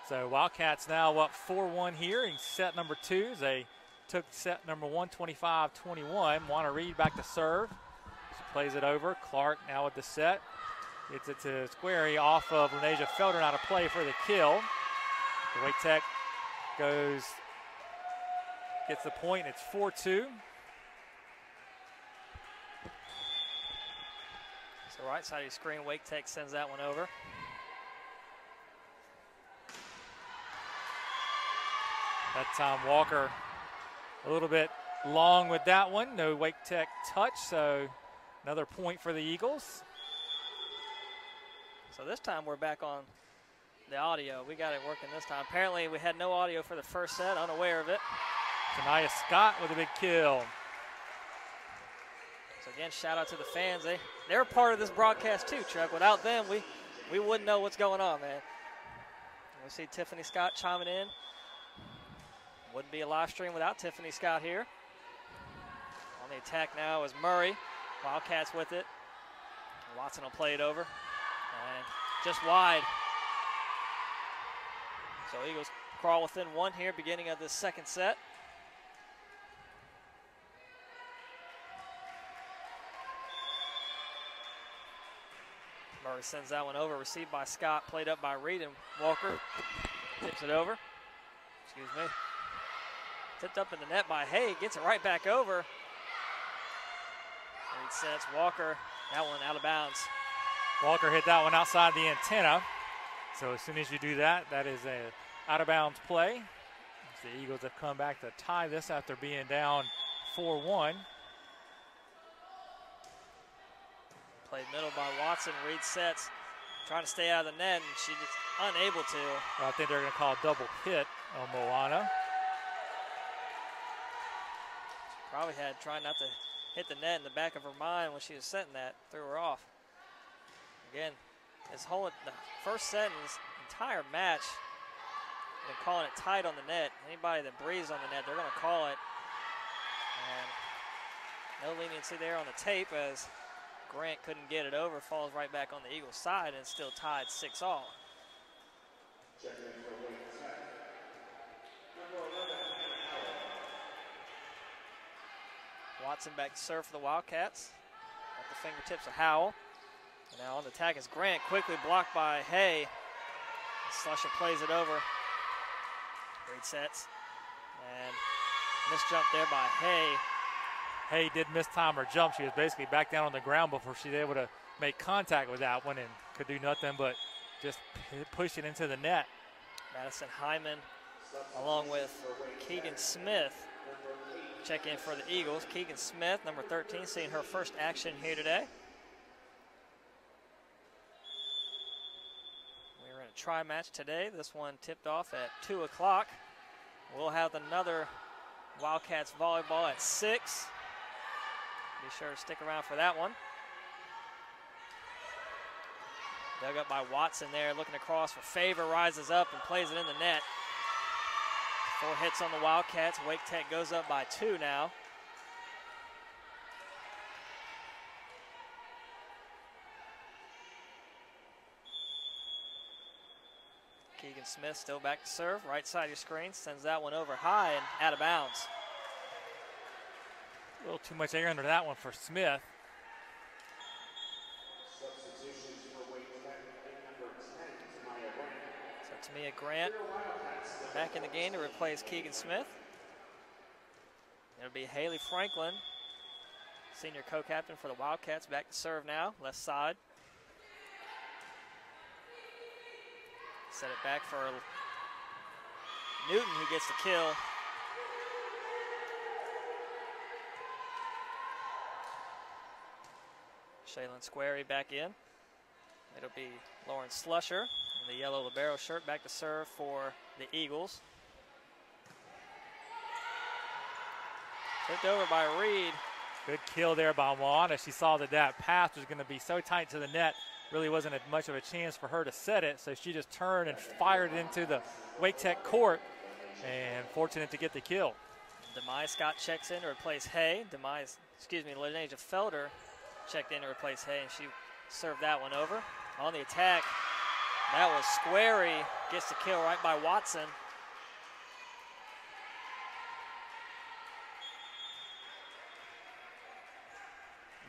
So Wildcats now up 4-1 here in set number 2. They took set number 1, 25-21. Juana Reed back to serve. She plays it over. Clark now with the set. Gets it to Squarey off of Lenasia Felder, out of play for the kill. The Wake Tech gets the point. It's 4-2. So right side of your screen, Wake Tech sends that one over. That time Walker a little bit long with that one. No Wake Tech touch, so another point for the Eagles. So this time we're back on the audio. We got it working this time. Apparently we had no audio for the first set, unaware of it. Tanaya Scott with a big kill. So again, shout out to the fans. They're part of this broadcast too, Chuck. Without them, we wouldn't know what's going on, man. We see Tiffany Scott chiming in. Wouldn't be a live stream without Tiffany Scott here. On the attack now is Murray. Wildcats with it. Watson will play it over. And just wide. So Eagles crawl within one here, beginning of this second set. Murray sends that one over, received by Scott, played up by Reed, and Walker tips it over. Excuse me. Tipped up in the net by Hay, gets it right back over. Reed sets Walker, that one out of bounds. Walker hit that one outside the antenna. So as soon as you do that, that is a out of bounds play. The Eagles have come back to tie this after being down 4-1. Played middle by Watson. Reed sets, trying to stay out of the net, and she's just unable to. Well, I think they're going to call a double hit on Moana. Probably had trying not to hit the net in the back of her mind when she was setting that, threw her off. Again, the first set in this entire match, they're calling it tight on the net. Anybody that breathes on the net, they're going to call it. And no leniency there on the tape as Grant couldn't get it over, falls right back on the Eagles' side, and it's still tied 6-all. Watson back to serve for the Wildcats. At the fingertips of Howell. And now on the attack is Grant, quickly blocked by Hay. Slusher plays it over. Great sets. And missed jump there by Hay. Hay did miss time her jump. She was basically back down on the ground before she was able to make contact with that one and could do nothing but just push it into the net. Madison Hyman along with Keegan Smith check in for the Eagles. Keegan Smith, number 13, seeing her first action here today. We're in a try match today. This one tipped off at 2 o'clock. We'll have another Wildcats volleyball at 6. Be sure to stick around for that one. Dug up by Watson there, looking across for Favor, rises up and plays it in the net. 4 hits on the Wildcats. Wake Tech goes up by 2 now. Keegan Smith still back to serve. Right side of your screen, sends that one over high and out of bounds. A little too much air under that one for Smith. So Tamia Grant back in the game to replace Keegan Smith. It'll be Haley Franklin, senior co-captain for the Wildcats, back to serve now, left side. Set it back for Newton, who gets the kill. Shaylin Squarey back in. It'll be Lauren Slusher in the yellow libero shirt back to serve for the Eagles. Tipped over by Reed. Good kill there by Moana. She saw that that pass was going to be so tight to the net. Really wasn't much of a chance for her to set it, so she just turned and fired it into the Wake Tech court, and fortunate to get the kill. Demai Scott checks in to replace Hay. Lenasia Felder checked in to replace Hay, and she served that one over. On the attack, That was Squarey, gets the kill right by Watson.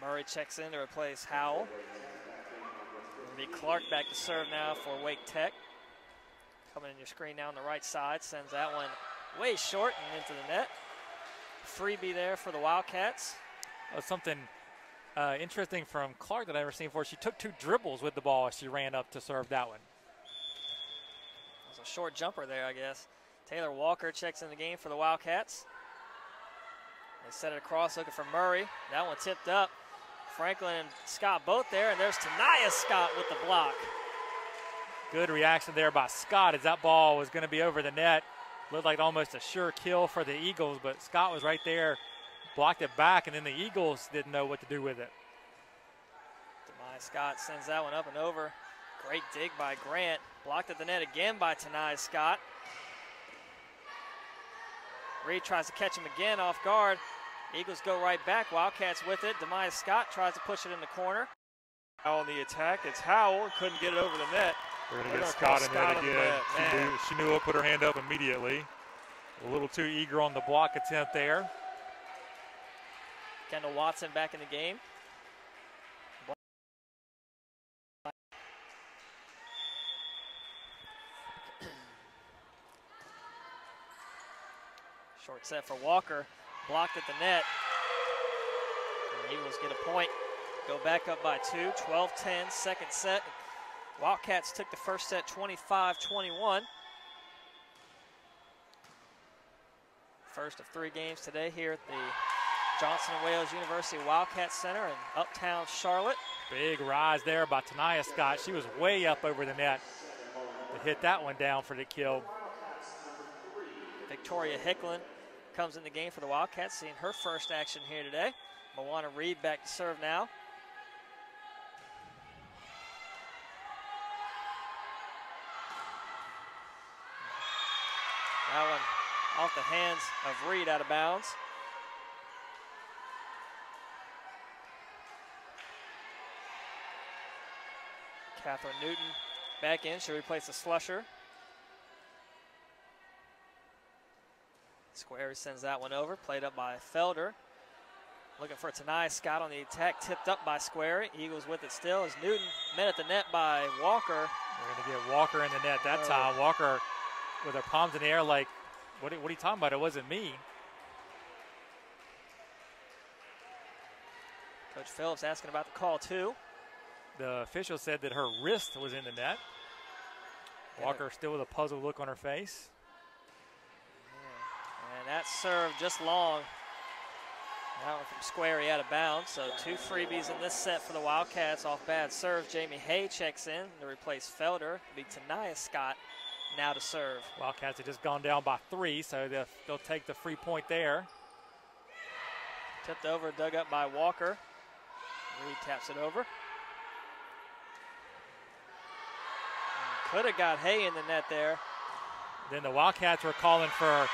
Murray checks in to replace Howell. It'll be Clark back to serve now for Wake Tech. Coming in your screen now on the right side, sends that one way short and into the net. Freebie there for the Wildcats. Something interesting from Clark that I've never seen before. She took 2 dribbles with the ball as she ran up to serve that one. That was a short jumper there, I guess. Taylor Walker checks in the game for the Wildcats. They set it across looking for Murray. That one tipped up. Franklin and Scott both there, and there's Tanaya Scott with the block. Good reaction there by Scott as that ball was going to be over the net. Looked like almost a sure kill for the Eagles, but Scott was right there, blocked it back, and then the Eagles didn't know what to do with it. Tanaya Scott sends that one up and over. Great dig by Grant. Blocked at the net again by Tanaya Scott. Reed tries to catch him again off guard. Eagles go right back. Wildcats with it. Demaya Scott tries to push it in the corner. Now on the attack, it's Howell. Couldn't get it over the net. We're going to get Scott in there again. She knew it, put her hand up immediately. A little too eager on the block attempt there. Kendall Watson back in the game. Short set for Walker. Blocked at the net. And the Eagles get a point. Go back up by 2, 12-10, second set. Wildcats took the first set 25-21. First of 3 games today here at the Johnson & Wales University Wildcat Center in uptown Charlotte. Big rise there by Tanaya Scott. She was way up over the net to hit that one down for the kill. Victoria Hicklin comes in the game for the Wildcats, seeing her first action here today. Moana Reed back to serve now. That one off the hands of Reed, out of bounds. Catherine Newton back in. She'll replace the Slusher. Square sends that one over. Played up by Felder. Looking for Tanaya Scott on the attack. Tipped up by Square. Eagles with it still as Newton met at the net by Walker. We're going to get Walker in the net that time. Walker with her palms in the air like, what are you talking about? It wasn't me. Coach Phillips asking about the call too. The official said that her wrist was in the net. Walker still with a puzzled look on her face. And that serve just long. That one from Squarey out of bounds. So 2 freebies in this set for the Wildcats off bad serves. Jamie Hay checks in to replace Felder. It'll be Tanaya Scott now to serve. Wildcats have just gone down by 3, so they'll take the free point there. Tipped over, dug up by Walker. Reed taps it over. Could have got Hay in the net there. Then the Wildcats were calling for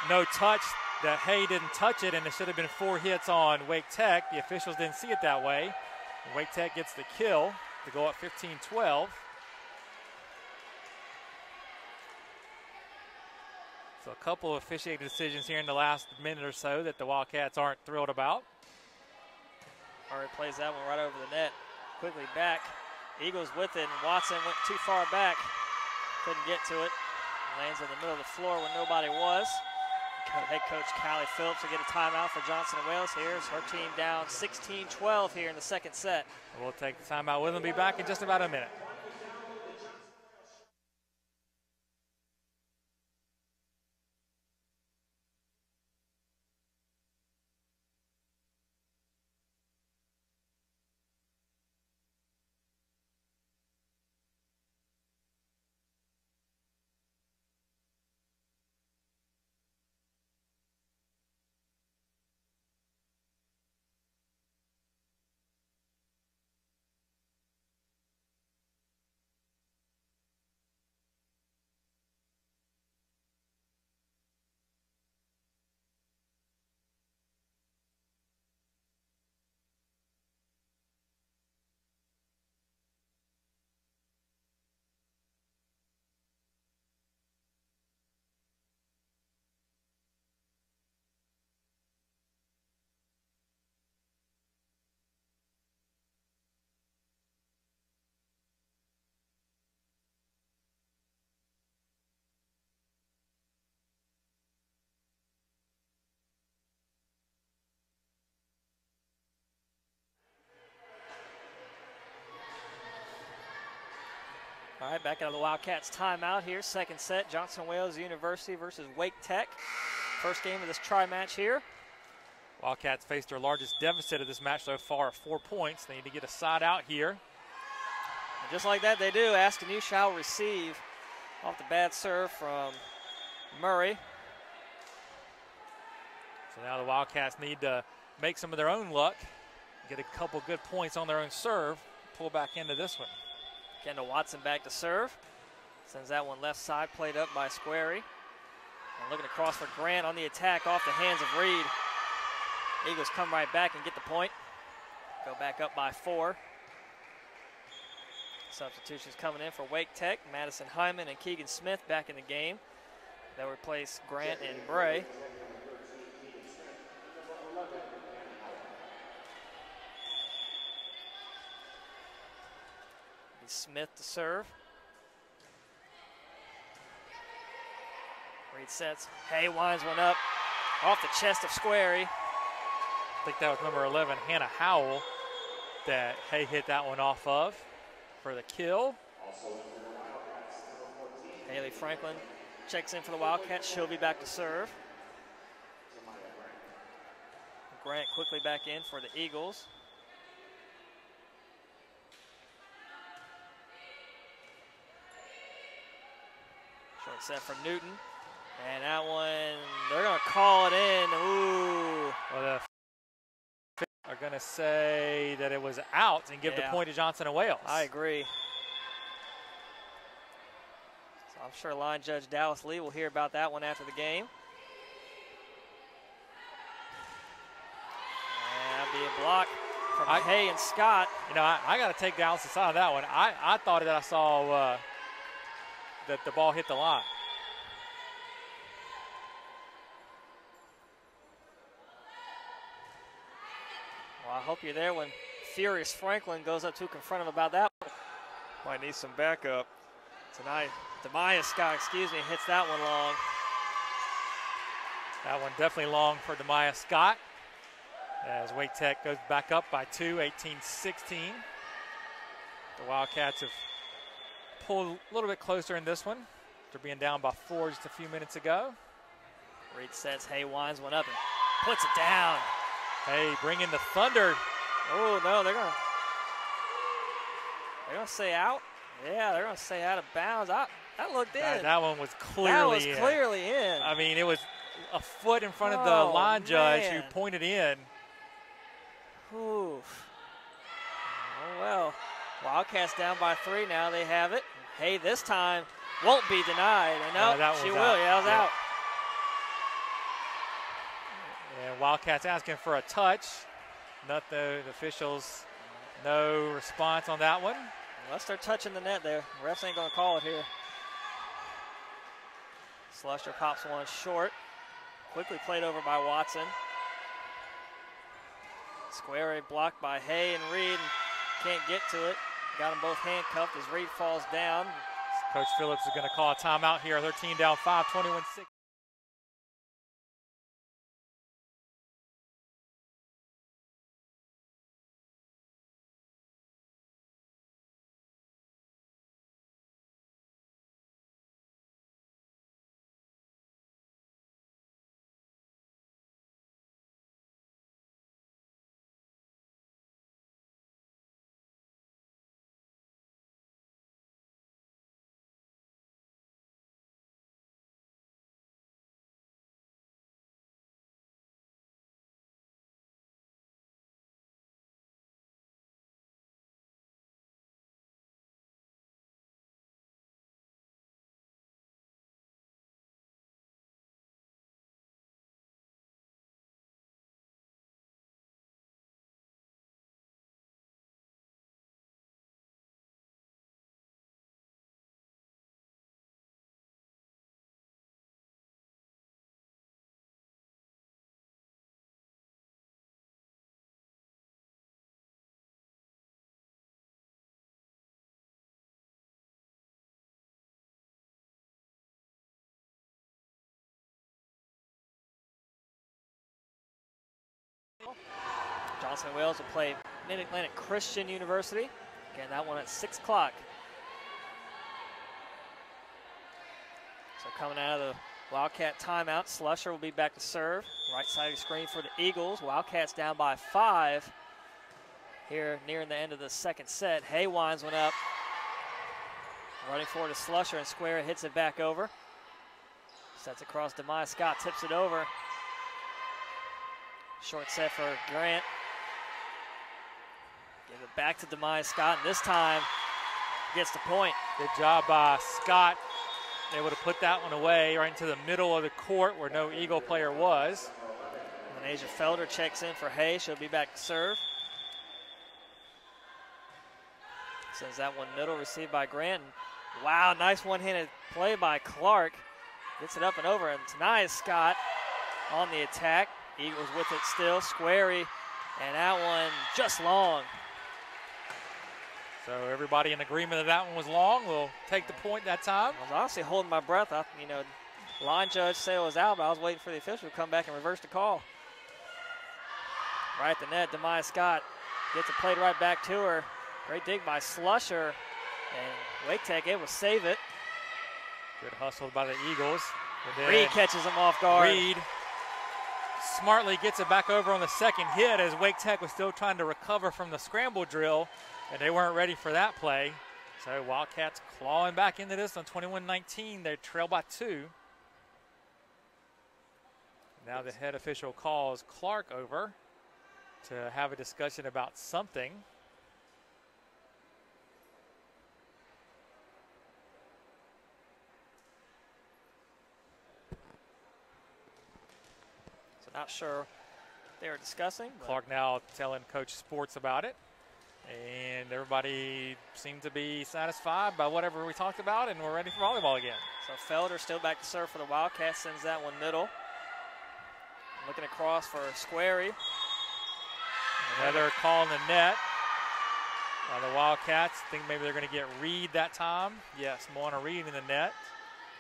no touch, that Hay didn't touch it, and it should have been 4 hits on Wake Tech. The officials didn't see it that way. And Wake Tech gets the kill to go up 15-12. So a couple of officiating decisions here in the last minute or so that the Wildcats aren't thrilled about. Murray plays that one right over the net. Quickly back. Eagles with it, and Watson went too far back. Couldn't get to it. Lands in the middle of the floor when nobody was. Head coach Callie Phillips will get a timeout for Johnson & Wales. Here's her team down 16-12 here in the second set. We'll take the timeout with them. Be back in just about a minute. right, back out of the Wildcats timeout here. Second set, Johnson Wales University versus Wake Tech. First game of this tri-match here. Wildcats faced their largest deficit of this match so far at 4 points. They need to get a side out here. And just like that, they do. Askew shall receive off the bad serve from Murray. So now the Wildcats need to make some of their own luck, get a couple good points on their own serve, pull back into this one. Kendall Watson back to serve. Sends that one left side, played up by Squarey. And looking across for Grant on the attack off the hands of Reed. Eagles come right back and get the point. Go back up by 4. Substitutions coming in for Wake Tech. Madison Hyman and Keegan Smith back in the game. They'll replace Grant and Bray. Smith to serve. Reed sets. Hay winds one up off the chest of Squarey. I think that was number 11, Hannah Howell, that Hay hit that one off of for the kill. Haley Franklin checks in for the Wildcats. She'll be back to serve. Grant quickly back in for the Eagles. Short set from Newton. And that one, they're going to call it in. Ooh. Well, the are going to say that it was out and give the point to Johnson and Wales. I agree. So I'm sure line judge Dallas Lee will hear about that one after the game. And that'll be a block from Hay and Scott. You know, I got to take Dallas' side of that one. I thought that I saw that the ball hit the line. Well, I hope you're there when Furious Franklin goes up to confront him about that one. Might need some backup. Tonight, Demaya Scott, hits that one long. That one definitely long for Demaya Scott as Wake Tech goes back up by 2, 18-16. The Wildcats have pulled a little bit closer in this one. They're being down by 4 just a few minutes ago. Reed sets, Hay winds one up and puts it down. Hey, bringing the thunder. Oh, no, they're going to say out. Yeah, they're going to say out of bounds. That looked in. That one was clearly in. That was clearly in. I mean, it was a foot in front of the line judge who pointed in. Oof. Oh, well. Wildcats down by 3 now. They have it. Hay this time won't be denied. And no, she will. Out. Yeah, that was out. And Wildcats asking for a touch. Not the officials, no response on that one. Unless they're touching the net there. Refs ain't going to call it here. Slusher pops one short. Quickly played over by Watson. Square blocked by Hay and Reed. And can't get to it. Got them both handcuffed as Reed falls down. Coach Phillips is going to call a timeout here. 13 down 5, 21-6. Johnson Wales will play Mid-Atlantic Christian University. Again, that one at 6 o'clock. coming out of the Wildcat timeout. Slusher will be back to serve. Right side of the screen for the Eagles. Wildcats down by 5 here nearing the end of the second set. Hay winds one up. Running forward to Slusher, and Square hits it back over. Sets across Demai Scott, tips it over. Short set for Grant. Give it back to Demai Scott, and this time gets the point. Good job by Scott. Able to put that one away right into the middle of the court where no Eagle player was. And Asia Felder checks in for Hay. She'll be back to serve. Sends that one middle, received by Grant. Wow, nice one-handed play by Clark. Gets it up and over, and Tanaya Scott on the attack. Eagles with it still, Squarey, and that one just long. So everybody in agreement that one was long. We'll take the point that time. I was honestly holding my breath. Line judge said it was out, but I was waiting for the official to come back and reverse the call. Right at the net, Demaya Scott gets it played right back to her. Great dig by Slusher, and Wake Tech able to save it. Good hustle by the Eagles. Reed catches him off guard. Reed smartly gets it back over on the second hit as Wake Tech was still trying to recover from the scramble drill, and they weren't ready for that play. So Wildcats clawing back into this on 21-19. They trail by 2. Now the head official calls Clark over to have a discussion about something. Not sure they were discussing. Clark now telling Coach Sports about it. And everybody seemed to be satisfied by whatever we talked about, and we're ready for volleyball again. So Felder still back to serve for the Wildcats, sends that one middle. Looking across for Squarey. Another call in the net. The Wildcats think maybe they're going to get Reed that time. Yes, Moana Reed in the net.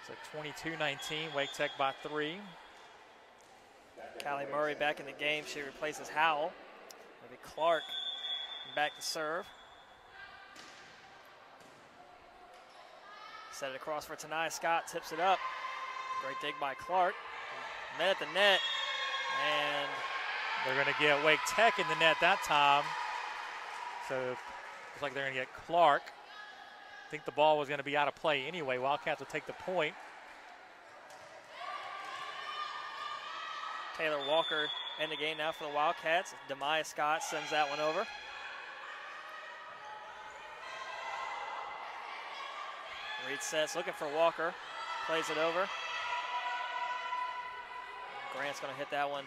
So 22-19, Wake Tech by 3. Callie Murray back in the game. She replaces Howell. Maybe Clark back to serve. Set it across for Tanaya Scott. Tips it up. Great dig by Clark. Met at the net. And they're going to get Wake Tech in the net that time. So looks like they're going to get Clark. I think the ball was going to be out of play anyway. Wildcats will take the point. Taylor Walker in the game now for the Wildcats. Demaya Scott sends that one over. Reed sets, looking for Walker. Plays it over. Grant's going to hit that one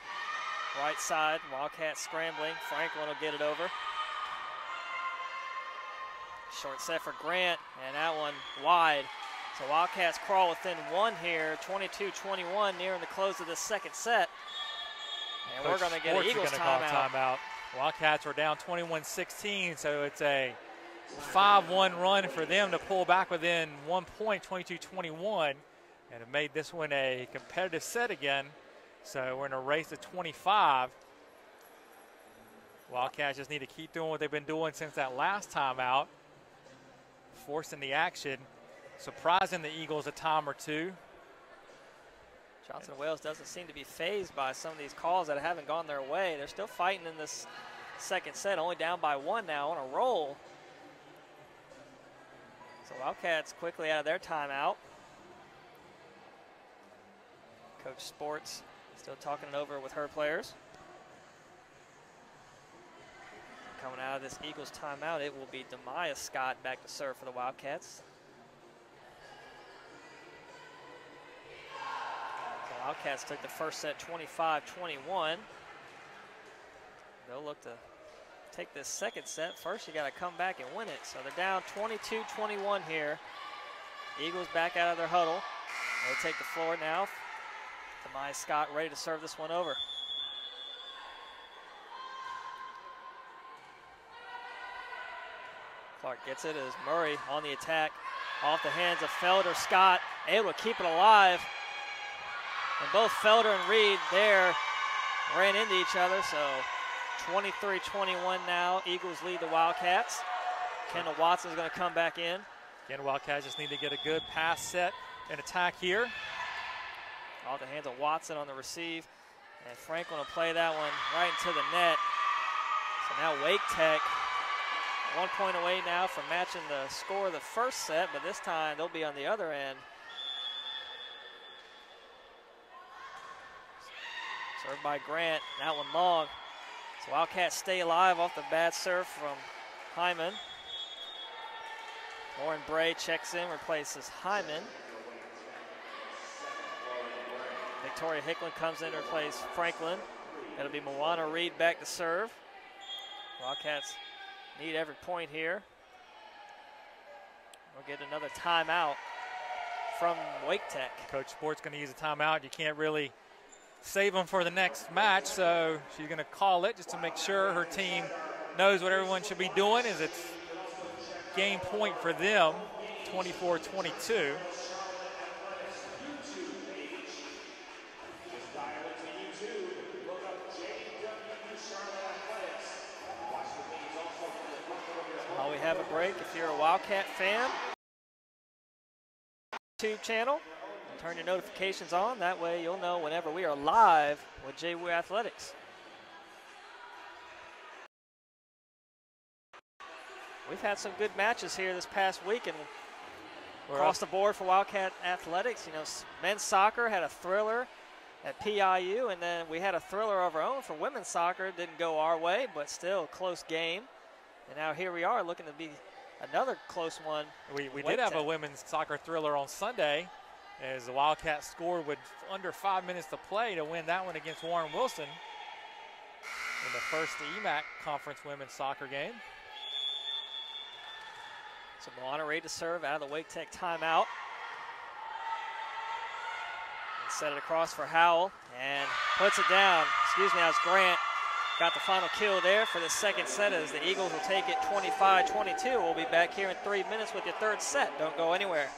right side. Wildcats scrambling. Franklin will get it over. Short set for Grant, and that one wide. So Wildcats crawl within 1 here, 22-21, nearing the close of the second set. And Coach we're going to get an Eagles timeout. Wildcats are down 21-16, so it's a 5-1 run for them to pull back within 1 point, 22-21, and it made this one a competitive set again. So we're in a race to 25. Wildcats just need to keep doing what they've been doing since that last timeout, forcing the action, surprising the Eagles a time or two. Johnson Wales doesn't seem to be fazed by some of these calls that haven't gone their way. They're still fighting in this second set, only down by 1 now on a roll. So Wildcats quickly out of their timeout. Coach Sports still talking it over with her players. Coming out of this Eagles timeout, it will be Demaya Scott back to serve for the Wildcats. The Wildcats took the first set 25-21. They'll look to take this second set. First, you got to come back and win it. So they're down 22-21 here. Eagles back out of their huddle. They take the floor now. Demaya Scott ready to serve this one over. Clark gets it as Murray on the attack. Off the hands of Felder. Scott able to keep it alive. And both Felder and Reed there ran into each other. So 23-21 now. Eagles lead the Wildcats. Kendall Watson's going to come back in. Again, Wildcats just need to get a good pass set and attack here. Off the hands of Watson on the receive. And Franklin will play that one right into the net. So now Wake Tech 1 point away now from matching the score of the first set, but this time they'll be on the other end. Served by Grant, that one long. So Wildcats stay alive off the bad serve from Hyman. Lauren Bray checks in, replaces Hyman. Victoria Hicklin comes in to replace Franklin. It'll be Moana Reed back to serve. Wildcats need every point here. We'll get another timeout from Wake Tech. Coach Sport's going to use a timeout. You can't really save them for the next match, so she's going to call it just to make sure her team knows what everyone should be doing. Is it's game point for them, 24-22. While we have a break, if you're a Wildcat fan, YouTube channel, turn your notifications on. That way you'll know whenever we are live with JWU Athletics. We've had some good matches here this past week and across the board for Wildcat Athletics. You know, men's soccer had a thriller at PIU, and then we had a thriller of our own for women's soccer. Didn't go our way, but still a close game. And now here we are looking to be another close one. We did have a women's soccer thriller on Sunday as the Wildcats scored with under 5 minutes to play to win that one against Warren Wilson in the first EMAC Conference women's soccer game. So Moana ready to serve out of the Wake Tech timeout. And set it across for Howell and puts it down. Excuse me, that's Grant. Got the final kill there for the second set as the Eagles will take it 25-22. We'll be back here in 3 minutes with your third set. Don't go anywhere.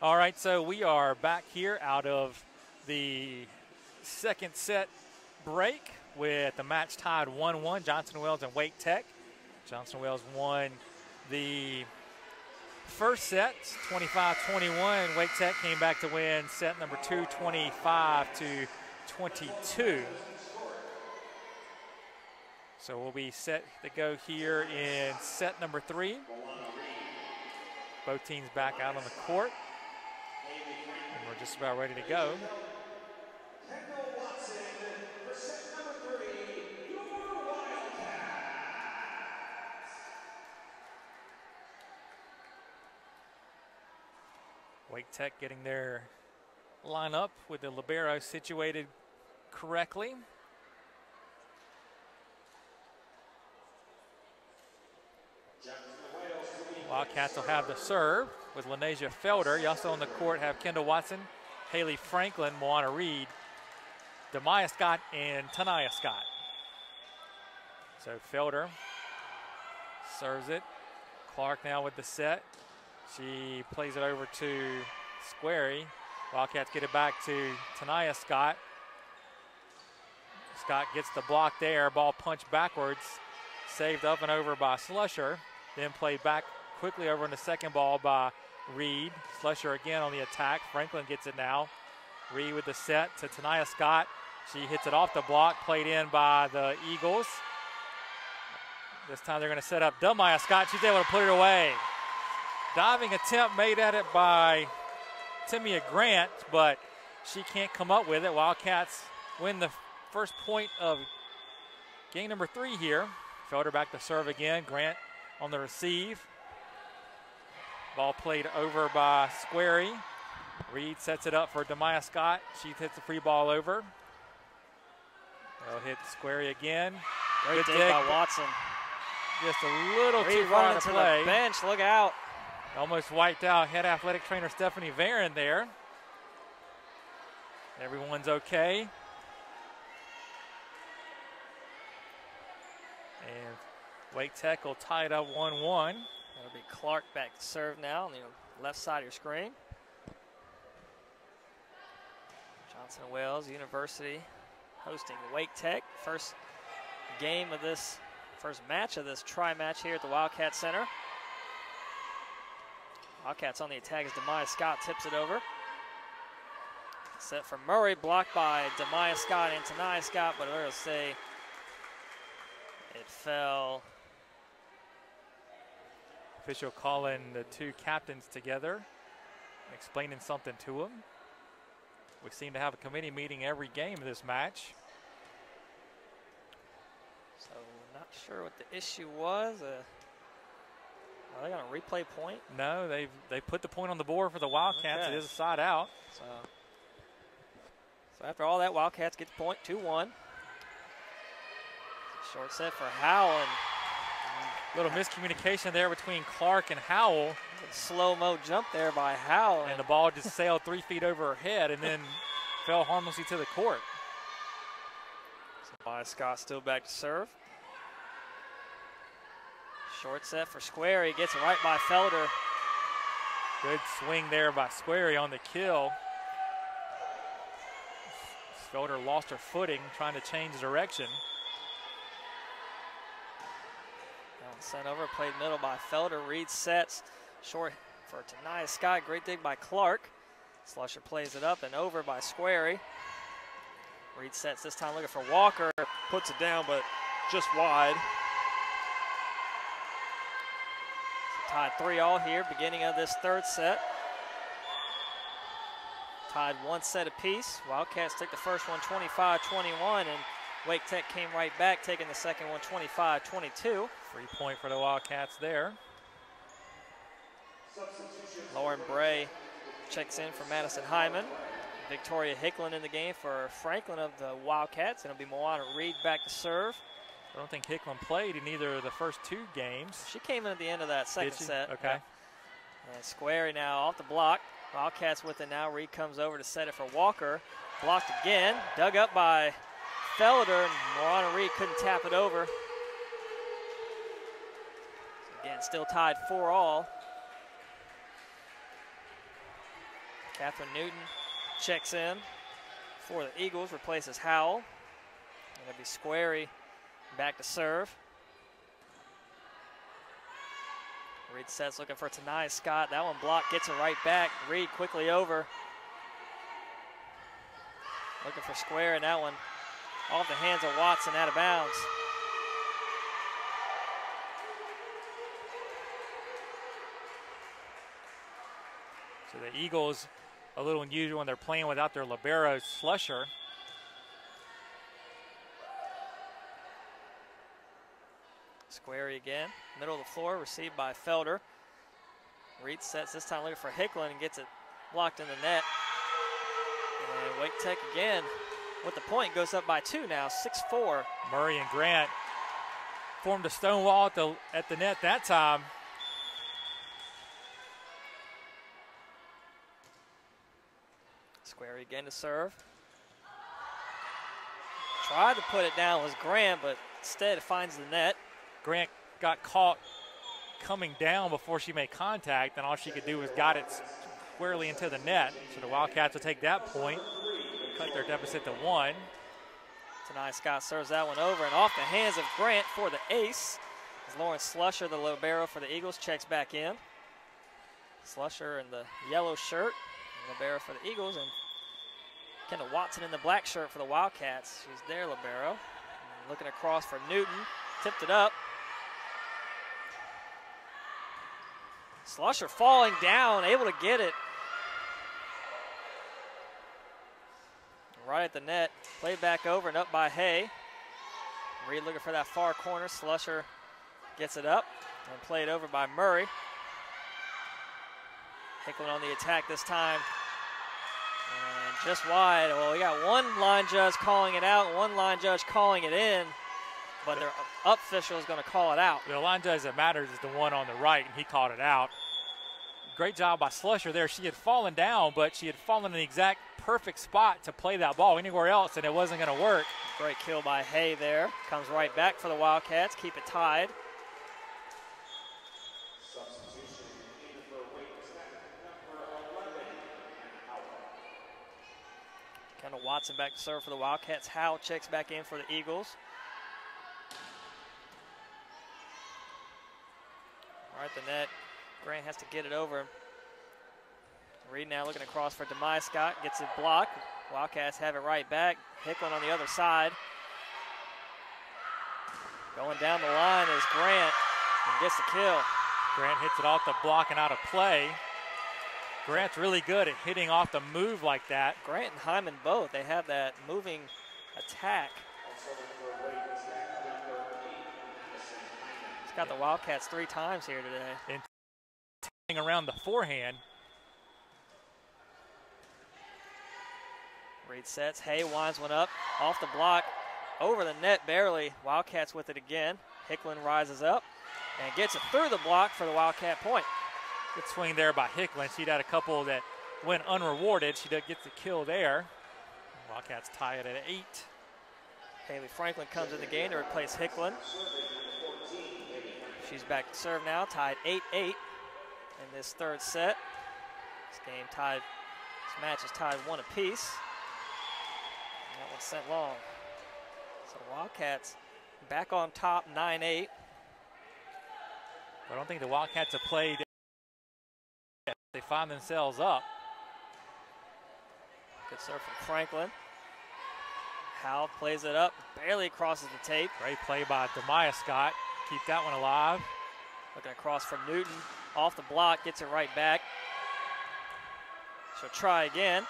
All right, so we are back here out of the second set break with the match tied 1-1, Johnson Wales and Wake Tech. Johnson Wales won the first set, 25-21. Wake Tech came back to win set number 2, 25-22. So we'll be set to go here in set number 3. Both teams back out on the court. And we're just about ready to go. Wake Tech getting their lineup with the libero situated correctly. Wildcats will have the serve with Lanesia Felder. You also on the court have Kendall Watson, Haley Franklin, Moana Reed, Demaya Scott, and Tanaya Scott. So Felder serves it. Clark now with the set. She plays it over to Squarey. Wildcats get it back to Tanaya Scott. Scott gets the block there. Ball punched backwards. Saved up and over by Slusher. Then played back quickly over in the second ball by Reed. Slusher again on the attack. Franklin gets it now. Reed with the set to Tanaya Scott. She hits it off the block. Played in by the Eagles. This time they're going to set up Demaya Scott. She's able to put it away. Diving attempt made at it by Timia Grant, but she can't come up with it. Wildcats win the first point of game number 3 here. Felder back to serve again. Grant on the receive. Ball played over by Squarey. Reed sets it up for Demaya Scott. She hits the free ball over. They'll hit Squarey again. Great dig by Watson. Just a little Reed too far running to to play. the bench. Look out. Almost wiped out head athletic trainer Stephanie Varon there. Everyone's okay. And Wake Tech will tie it up 1-1. That'll be Clark back to serve now on the left side of your screen. Johnson Wales University hosting Wake Tech. First match of this tri-match here at the Wildcat Center. Wildcats on the attack as Demaya Scott tips it over. Set for Murray, blocked by Demaya Scott and Tanaya Scott, but we'll say it fell. Official calling the two captains together, explaining something to them. We seem to have a committee meeting every game of this match. So not sure what the issue was. Are they going to replay point? No, they put the point on the board for the Wildcats. Okay. It is a side out. So after all that, Wildcats get the point, 2-1. Short set for Howell. Little miscommunication there between Clark and Howell. Slow-mo jump there by Howell. And the ball just sailed 3 feet over her head and then fell harmlessly to the court. Demaya Scott still back to serve. Short set for Squarey, gets it right by Felder. Good swing there by Squarey on the kill. Felder lost her footing trying to change direction. Sent over, played middle by Felder. Reed sets, short for Tanaya Scott. Great dig by Clark. Slusher plays it up and over by Squarey. Reed sets this time looking for Walker. Puts it down, but just wide. Tied 3-3 here, beginning of this third set. Tied 1 set apiece. Wildcats took the first one 25-21, and Wake Tech came right back, taking the second one 25-22. 3-point for the Wildcats there. Lauren Bray checks in for Madison Hyman. Victoria Hicklin in the game for Franklin of the Wildcats. And it'll be Moana Reed back to serve. I don't think Hicklin played in either of the first 2 games. She came in at the end of that second set. Okay. Yeah. And Squarey now off the block. Wildcats with it now. Reed comes over to set it for Walker. Blocked again. Dug up by Felder. And Moana Reed couldn't tap it over. So again, still tied 4-4. Catherine Newton checks in for the Eagles, replaces Howell. And it'll be Squarey back to serve. Reed sets, looking for Tanaya Scott. That one blocked, gets it right back. Reed quickly over. Looking for Square, and that one off the hands of Watson, out of bounds. So the Eagles, a little unusual when they're playing without their libero Slusher. Squarey again, middle of the floor, received by Felder. Reed sets, this time looking for Hicklin and gets it blocked in the net. And Wake Tech again with the point, goes up by 2 now, 6-4. Murray and Grant formed a stone wall at the net that time. Squarey again to serve. Tried to put it down was Grant, but instead it finds the net. Grant got caught coming down before she made contact, and all she could do was got it squarely into the net. So the Wildcats will take that point, cut their deficit to 1. Tanaya Scott serves that one over, and off the hands of Grant for the ace. As Lauren Slusher, the libero for the Eagles, checks back in. Slusher in the yellow shirt, libero for the Eagles, and Kendall Watson in the black shirt for the Wildcats. She's their libero. And looking across for Newton, tipped it up. Slusher falling down, able to get it. Right at the net, played back over and up by Hay. Reed looking for that far corner. Slusher gets it up and played over by Murray. Hicklin on the attack this time. And just wide. Well, we got one line judge calling it out, one line judge calling it in, but their up official is going to call it out. The line judge that matters is the one on the right, and he called it out. Great job by Slusher there. She had fallen down, but she had fallen in the exact perfect spot to play that ball anywhere else, and it wasn't going to work. Great kill by Hay there. Comes right back for the Wildcats. Keep it tied. Kendall Watson back to serve for the Wildcats. Howell checks back in for the Eagles. Right at the net. Grant has to get it over. Reed now looking across for Demai Scott. Gets it blocked. Wildcats have it right back. Hicklin on the other side. Going down the line is Grant and gets the kill. Grant hits it off the block and out of play. Grant's really good at hitting off the move like that. Grant and Hyman both. They have that moving attack. He's got the Wildcats 3 times here today. And around the forehand. Reed sets. Hay winds one up. Off the block. Over the net barely. Wildcats with it again. Hicklin rises up and gets it through the block for the Wildcat point. Good swing there by Hicklin. She'd had a couple that went unrewarded. She gets the kill there. Wildcats tie it at 8. Haley Franklin comes in the game to replace Hicklin. She's back to serve now, tied 8-8 in this third set. This match is tied 1 apiece. And that one sent long. So Wildcats back on top, 9-8. I don't think the Wildcats have played. They find themselves up. Good serve from Franklin. Howell plays it up, barely crosses the tape. Great play by Demaya Scott. Keep that one alive. Looking across for Newton. Off the block, gets it right back. She'll try again.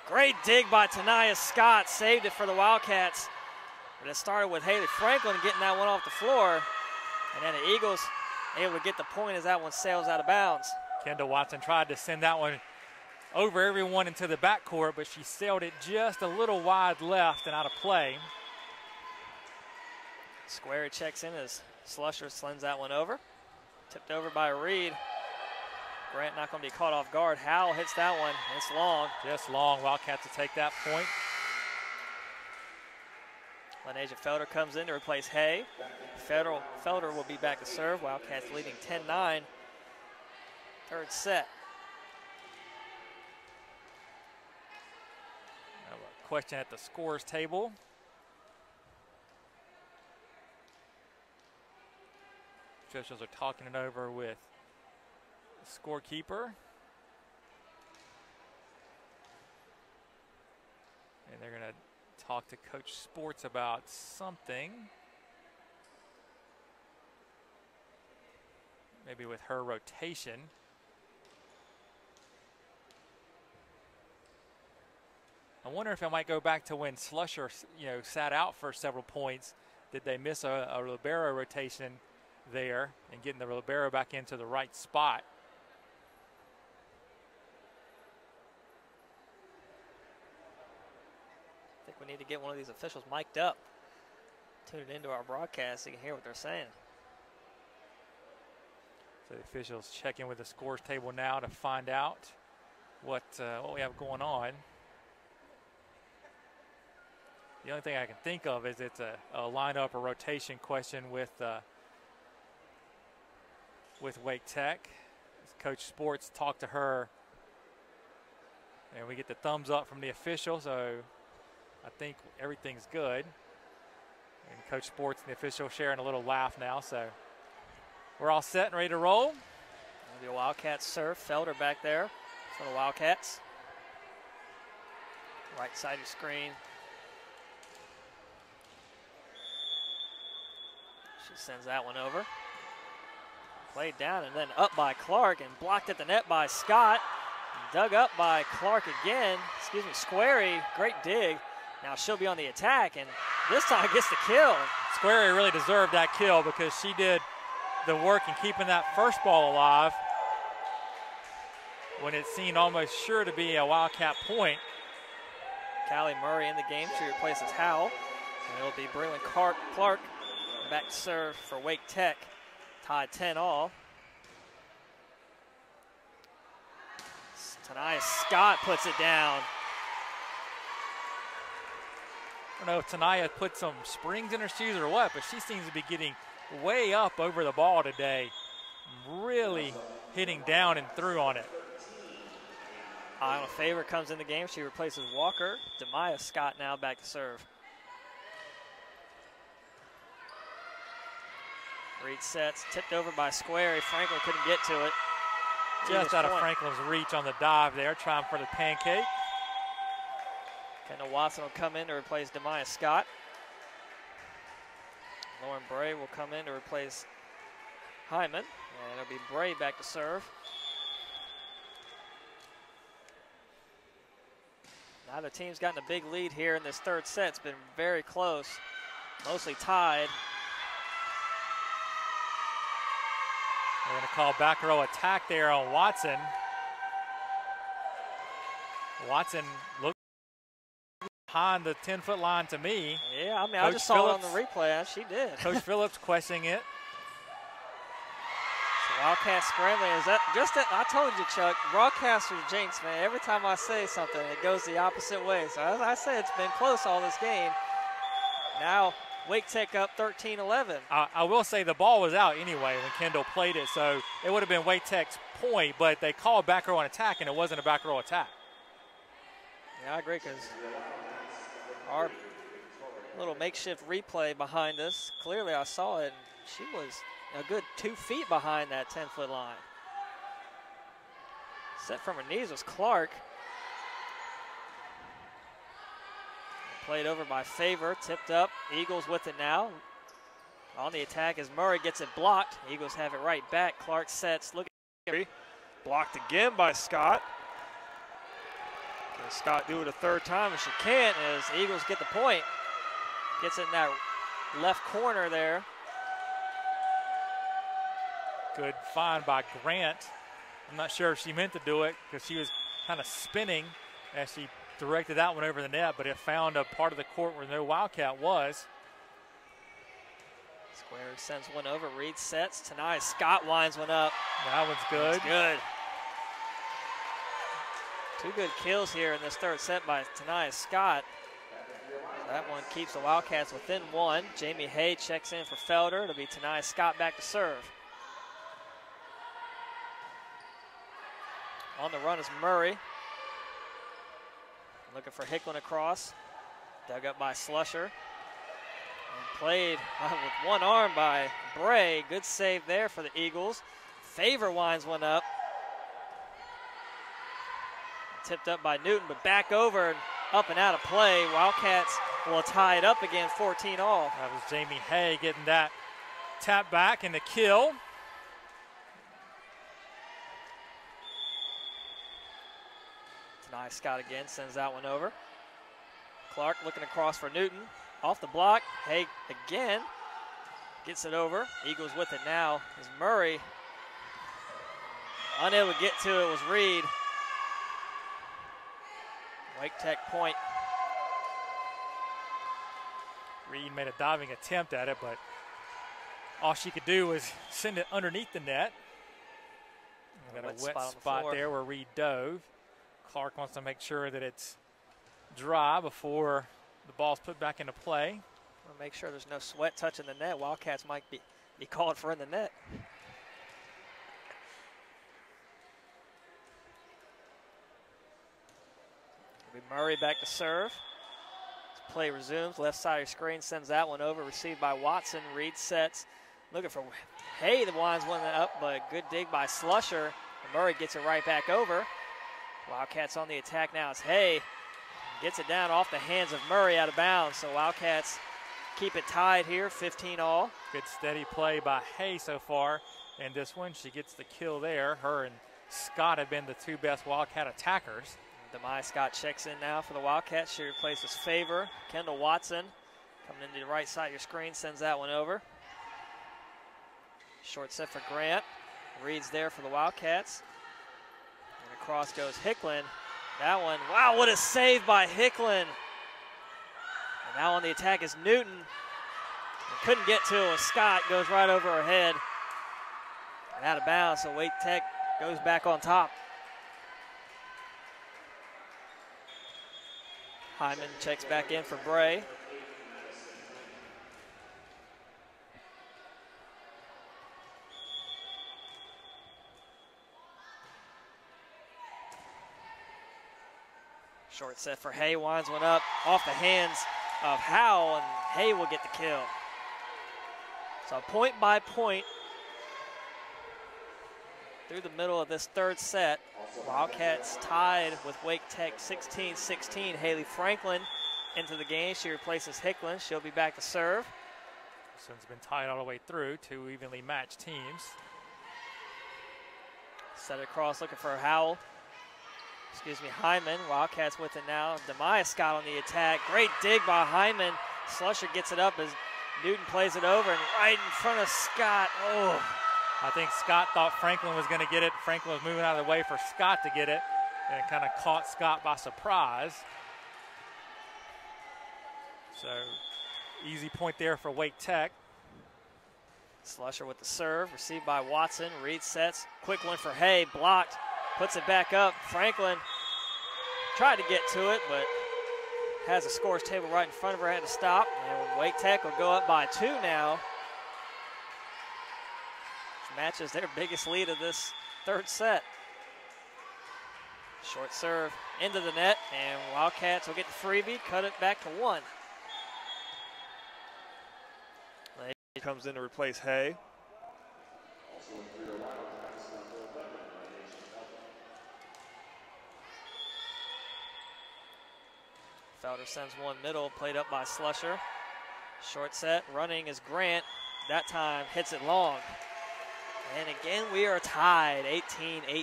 Great dig by Tanaya Scott. Saved it for the Wildcats. But it started with Haley Franklin getting that one off the floor. And then the Eagles able to get the point as that one sails out of bounds. Kendall Watson tried to send that one over everyone into the backcourt, but she sailed it just a little wide left and out of play. Square checks in as Slusher slings that one over. Tipped over by Reed. Grant not going to be caught off guard. Howell hits that one. It's long. Just long. Wildcats to take that point. Lenasia Felder comes in to replace Hay. Felder will be back to serve. Wildcats leading 10-9. Third set. question at the scores table. Officials are talking it over with the scorekeeper. And they're going to talk to Coach Sports about something. Maybe with her rotation. I wonder if I might go back to when Slusher, sat out for several points. Did they miss a libero rotation there and getting the libero back into the right spot? I think we need to get one of these officials mic'd up. Tune it into our broadcast so you can hear what they're saying. So the officials check in with the scores table now to find out what we have going on. The only thing I can think of is it's a lineup or rotation question with Wake Tech. Coach Sports talked to her, and we get the thumbs up from the official, so I think everything's good. And Coach Sports and the official sharing a little laugh now, so we're all set and ready to roll. That'll be a Wildcats serve. Felder back there for the Wildcats. Right side of the screen. She sends that one over. Played down and then up by Clark and blocked at the net by Scott. Dug up by Clark again. Squarey, great dig. Now she'll be on the attack, and this time gets the kill. Squarey really deserved that kill because she did the work in keeping that first ball alive when it seemed almost sure to be a Wildcat point. Callie Murray in the game. She replaces Howell. And it'll be Braylon Clark back to serve for Wake Tech. Tied 10 all. Tanaya Scott puts it down. I don't know if Tanaya put some springs in her shoes or what, but she seems to be getting way up over the ball today. Really hitting down and through on it. Isla Favor comes in the game. She replaces Walker. Demaya Scott now back to serve. Reed sets, tipped over by Squarey. Franklin couldn't get to it. Just out of Franklin's reach on the dive there, trying for the pancake. Kendall Watson will come in to replace Demaya Scott. Lauren Bray will come in to replace Hyman. And it'll be Bray back to serve. Neither team's gotten a big lead here in this third set. It's been very close, mostly tied. They're going to call back row attack there on Watson. Watson looked behind the 10-foot line to me. Yeah, I mean, Coach I just saw it on the replay. She did. Coach Phillips questioning it. So Wildcats scrambling. Is that just that? I told you, Chuck, broadcasters jinx, man. Every time I say something, it goes the opposite way. So as I said, it's been close all this game. Now Wake Tech up 13-11. I will say the ball was out anyway when Kendall played it, so it would have been Wake Tech's point, but they called back row on attack, and it wasn't a back row attack. Yeah, I agree, because our little makeshift replay behind us, clearly I saw it, and she was a good 2 feet behind that 10-foot line. Set from her knees was Clark. Played over by Favor, tipped up. Eagles with it now. On the attack as Murray gets it blocked. Eagles have it right back. Clark sets. Look at it. Blocked again by Scott. Can Scott do it a third time? She can't as Eagles get the point. Gets it in that left corner there. Good find by Grant. I'm not sure if she meant to do it because she was kind of spinning as she directed that one over the net, but it found a part of the court where no Wildcat was. Square sends one over. Reed sets. Tanaya Scott winds one up. That one's good. That's good. 2 good kills here in this third set by Tanaya Scott. That one keeps the Wildcats within 1. Jamie Hay checks in for Felder. It'll be Tanaya Scott back to serve. On the run is Murray. Looking for Hicklin across. Dug up by Slusher. And played with one arm by Bray. Good save there for the Eagles. Favor winds one up. Tipped up by Newton, but back over and up and out of play. Wildcats will tie it up again, 14 all. That was Jamie Hay getting that tap back and the kill. Tanai Scott again sends that one over. Clark looking across for Newton. Off the block. Hay again gets it over. Eagles with it now is Murray. Unable to get to it was Reed. Wake Tech point. Reed made a diving attempt at it, but all she could do was send it underneath the net. We got a wet spot there where Reed dove. Clark wants to make sure that it's dry before the ball's put back into play. We'll make sure there's no sweat touching the net. Wildcats might be called for in the net. Murray back to serve. As play resumes, left side of your screen sends that one over, received by Watson. Reed sets, looking for Hay. The winds one up, but good dig by Slusher. And Murray gets it right back over. Wildcats on the attack now. It's Hay. Gets it down off the hands of Murray out of bounds. So Wildcats keep it tied here, 15 all. Good steady play by Hay so far. And this one, she gets the kill there. Her and Scott have been the two best Wildcat attackers. Demai Scott checks in now for the Wildcats. She replaces Favor. Kendall Watson coming into the right side of your screen, sends that one over. Short set for Grant. Reed's there for the Wildcats. And across goes Hicklin. That one, wow, what a save by Hicklin. And now on the attack is Newton. And couldn't get to it. Scott goes right over her head. And out of bounds, so Wake Tech goes back on top. Hyman checks back in for Bray. Short set for Hay, winds one up off the hands of Howell, and Hay will get the kill. So point by point through the middle of this third set. Wildcats tied with Wake Tech 16-16. Haley Franklin into the game. She replaces Hicklin. She'll be back to serve. So it's been tied all the way through, two evenly matched teams. Set it across, looking for Howell. Hyman. Wildcats with it now. Demaya Scott on the attack. Great dig by Hyman. Slusher gets it up as Newton plays it over and right in front of Scott. Oh. I think Scott thought Franklin was going to get it. Franklin was moving out of the way for Scott to get it, and it kind of caught Scott by surprise. So easy point there for Wake Tech. Slusher with the serve, received by Watson. Reed sets, quick one for Hay, blocked, puts it back up. Franklin tried to get to it, but has a scores table right in front of her, had to stop. And Wake Tech will go up by 2 now. Matches their biggest lead of this third set. Short serve into the net, and Wildcats will get the freebie, cut it back to 1. Comes in to replace Hay. Felder sends one middle, played up by Slusher. Short set, running is Grant. That time hits it long. And again, we are tied, 18-18. I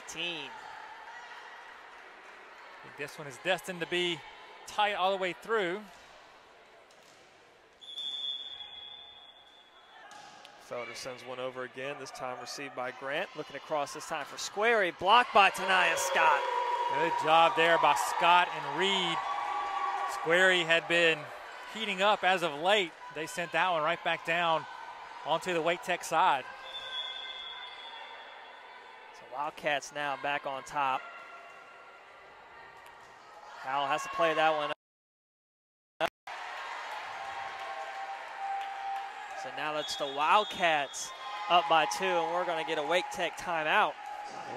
think this one is destined to be tight all the way through. Felder sends one over again, this time received by Grant. Looking across this time for Squarey, blocked by Tanaya Scott. Good job there by Scott and Reed. Squarey had been heating up as of late. They sent that one right back down onto the Wake Tech side. Wildcats now back on top. Howell has to play that one up. So now that's the Wildcats up by 2, and we're going to get a Wake Tech timeout.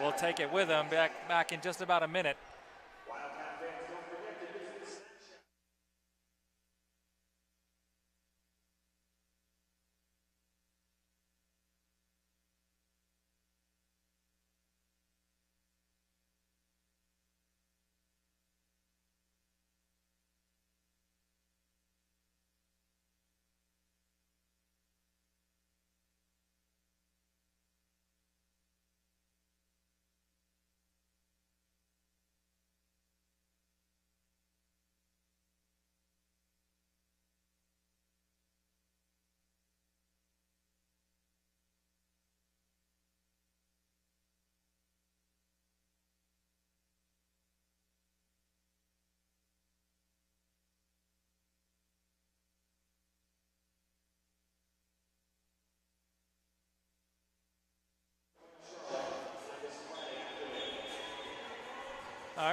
We'll take it with them back in just about a minute.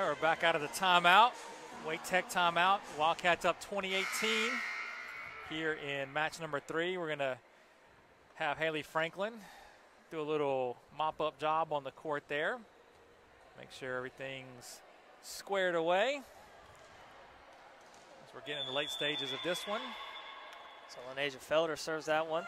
right, we're back out of the timeout. Wake Tech timeout. Wildcats up 20-18 here in match number 3. We're going to have Haley Franklin do a little mop-up job on the court there. Make sure everything's squared away as we're getting in the late stages of this one. So Lenasia Felder serves that one.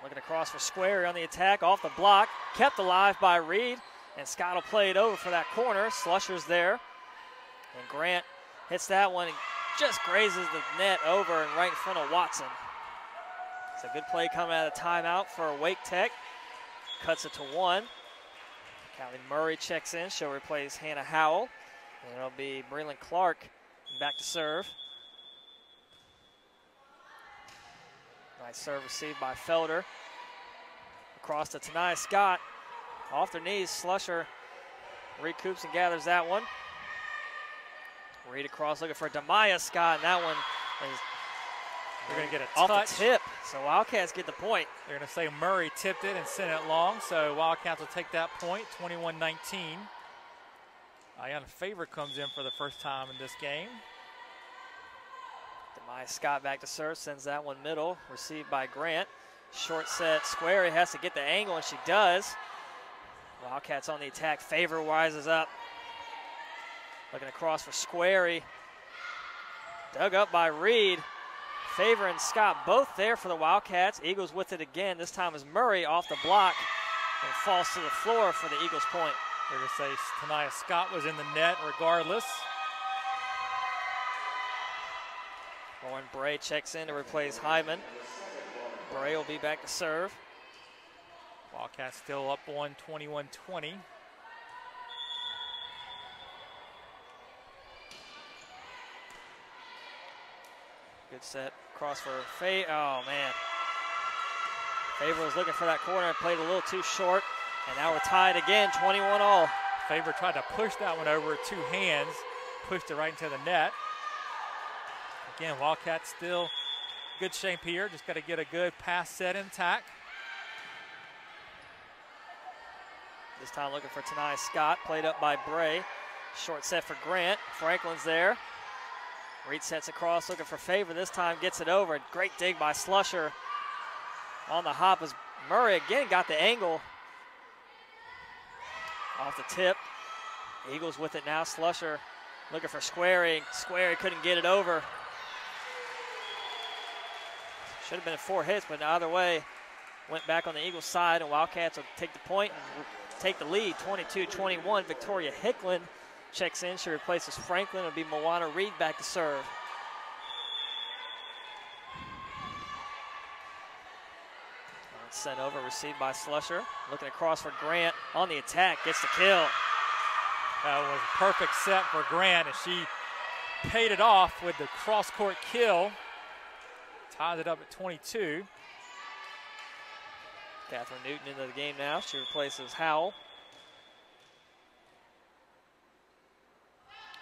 Looking across for Square on the attack, off the block, kept alive by Reed, and Scott will play it over for that corner. Slusher's there, and Grant hits that one and just grazes the net over and right in front of Watson. It's a good play coming out of the timeout for Wake Tech. Cuts it to 1. Callie Murray checks in. She'll replace Hannah Howell. And it'll be Breland Clark back to serve. Nice serve received by Felder. Across to Tanaya Scott. Off their knees, Slusher recoups and gathers that one. Reed across looking for Demaya Scott, and that one is They're going to get a off touch. the tip. So Wildcats get the point. They're going to say Murray tipped it and sent it long, so Wildcats will take that point, 21-19. Ayanna Favor comes in for the first time in this game. Demaya Scott back to serve, sends that one middle, received by Grant. Short set, Square has to get the angle, and she does. Wildcats on the attack. Favor rises up. Looking across for Squarey. Dug up by Reed. Favor and Scott both there for the Wildcats. Eagles with it again. This time is Murray off the block and falls to the floor for the Eagles point. They're going to say Tanaya Scott was in the net regardless. Lauren Bray checks in to replace Hyman. Bray will be back to serve. Wildcats still up 21-20. Good set cross for Faye. Oh, man. Favor was looking for that corner and played a little too short. And now we're tied again, 21-all. Favor tried to push that one over with 2 hands, pushed it right into the net. Again, Wildcats still good shape here. Just got to get a good pass set intact. This time looking for Tanaya Scott, played up by Bray. Short set for Grant. Franklin's there. Reed sets across, looking for Favor. This time gets it over. Great dig by Slusher. On the hop as Murray again got the angle. Off the tip. Eagles with it now. Slusher looking for Squarey. Squarey couldn't get it over. Should have been 4 hits, but either way, went back on the Eagles side, and Wildcats will take the point and take the lead, 22-21. Victoria Hicklin checks in. She replaces Franklin. It'll be Moana Reed back to serve. Sent over, received by Slusher. Looking across for Grant on the attack, gets the kill. That was a perfect set for Grant, and she paid it off with the cross-court kill. Ties it up at 22. Catherine Newton into the game now. She replaces Howell.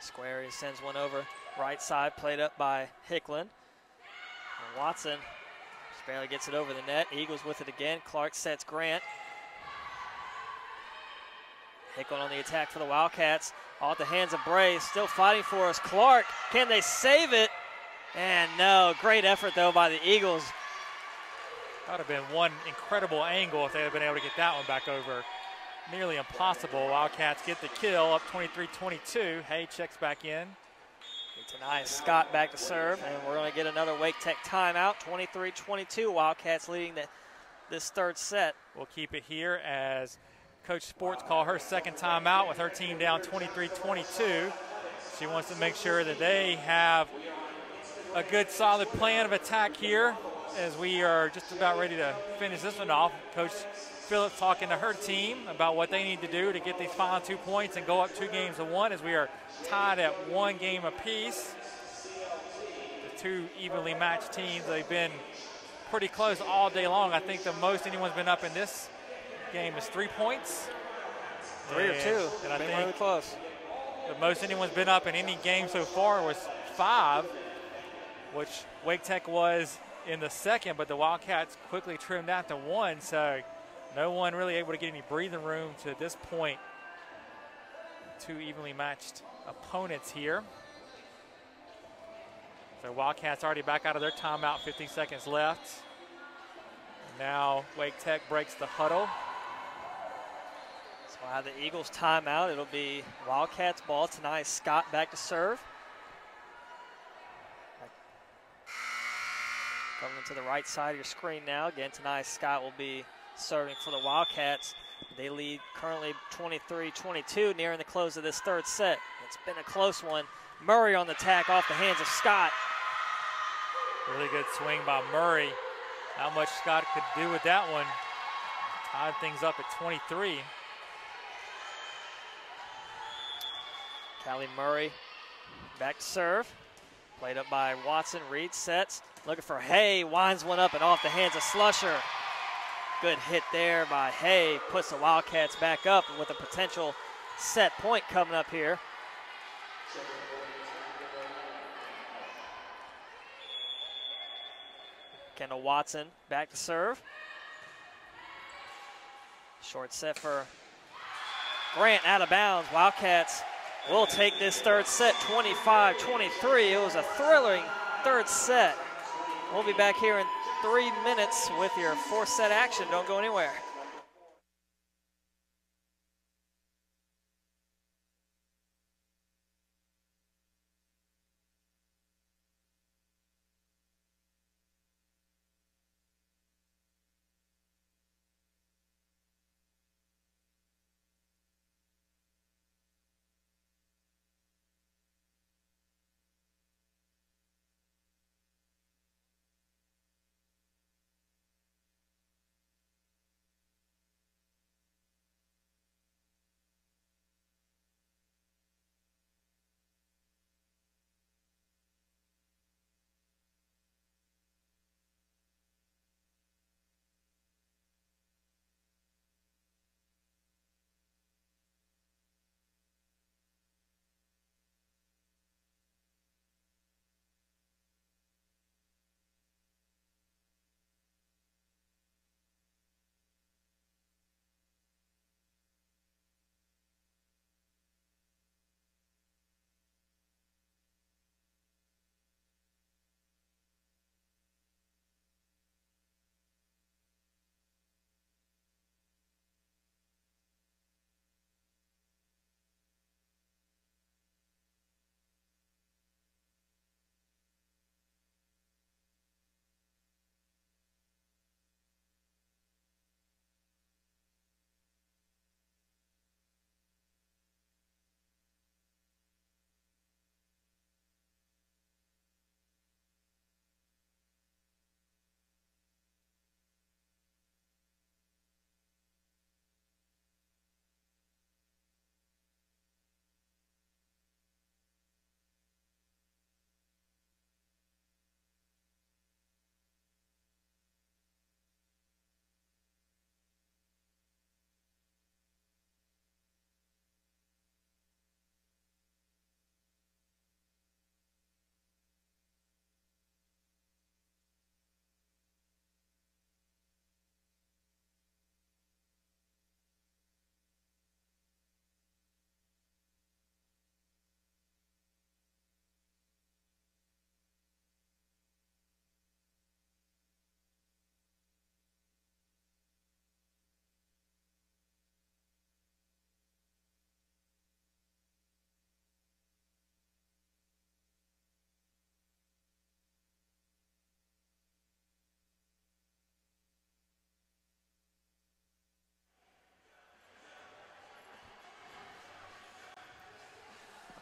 Squarey sends one over right side, played up by Hicklin. And Watson just barely gets it over the net. Eagles with it again. Clark sets Grant. Hicklin on the attack for the Wildcats. Off the hands of Bray, still fighting for us. Clark, can they save it? And no, great effort though by the Eagles. That would have been one incredible angle if they had been able to get that one back over. Nearly impossible. Wildcats get the kill, up 23-22. Hay checks back in. Tonight, Scott back to serve, and we're going to get another Wake Tech timeout. 23-22, Wildcats leading this third set. We'll keep it here as Coach Sports call her second timeout with her team down 23-22. She wants to make sure that they have a good solid plan of attack here as we are just about ready to finish this one off. Coach Phillips talking to her team about what they need to do to get these final 2 points and go up 2-1 as we are tied at 1 game apiece. The 2 evenly matched teams, they've been pretty close all day long. I think the most anyone's been up in this game is 3 points. 3 or 2, and I think really close. The most anyone's been up in any game so far was 5, which Wake Tech was in the second, but the Wildcats quickly trimmed that to 1, so no one really able to get any breathing room to this point two evenly matched opponents here. So Wildcats already back out of their timeout, 15 seconds left. Now Wake Tech breaks the huddle. So we'll have the Eagles timeout. It'll be Wildcats ball. Tonight Scott back to serve. Coming to the right side of your screen now. Again, tonight Scott will be serving for the Wildcats. They lead currently 23-22, nearing the close of this third set. It's been a close one. Murray on the attack off the hands of Scott. Really good swing by Murray. How much Scott could do with that one. Tied things up at 23. Callie Murray back to serve. Played up by Watson. Reed sets. Looking for Hay. Winds one up and off the hands of Slusher. Good hit there by Hay. Puts the Wildcats back up with a potential set point coming up here. Kendall Watson back to serve. Short set for Grant out of bounds. Wildcats will take this third set 25-23. It was a thrilling third set. We'll be back here in 3 minutes with your fourth set action. Don't go anywhere.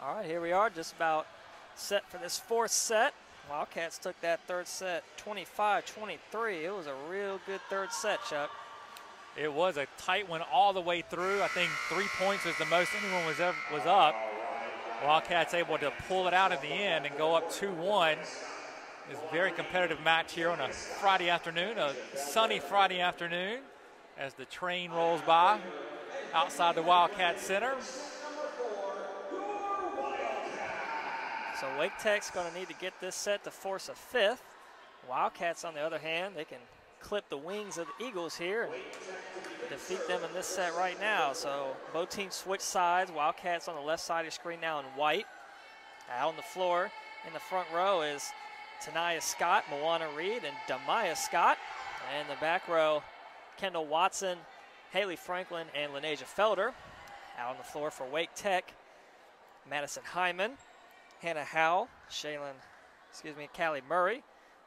All right, here we are, just about set for this fourth set. Wildcats took that third set 25-23. It was a real good third set, Chuck. It was a tight one all the way through. I think 3 points was the most anyone was up. Wildcats able to pull it out at the end and go up 2-1. It's a very competitive match here on a Friday afternoon, a sunny Friday afternoon, as the train rolls by outside the Wildcat Center. So Wake Tech's going to need to get this set to force a fifth. Wildcats, on the other hand, they can clip the wings of the Eagles here and defeat them in this set right now. So both teams switch sides. Wildcats on the left side of your screen now in white. Out on the floor in the front row is Tanaya Scott, Moana Reed, and Damaya Scott. And the back row, Kendall Watson, Haley Franklin, and Lenasia Felder. Out on the floor for Wake Tech, Madison Hyman, Hannah Howell, Callie Murray.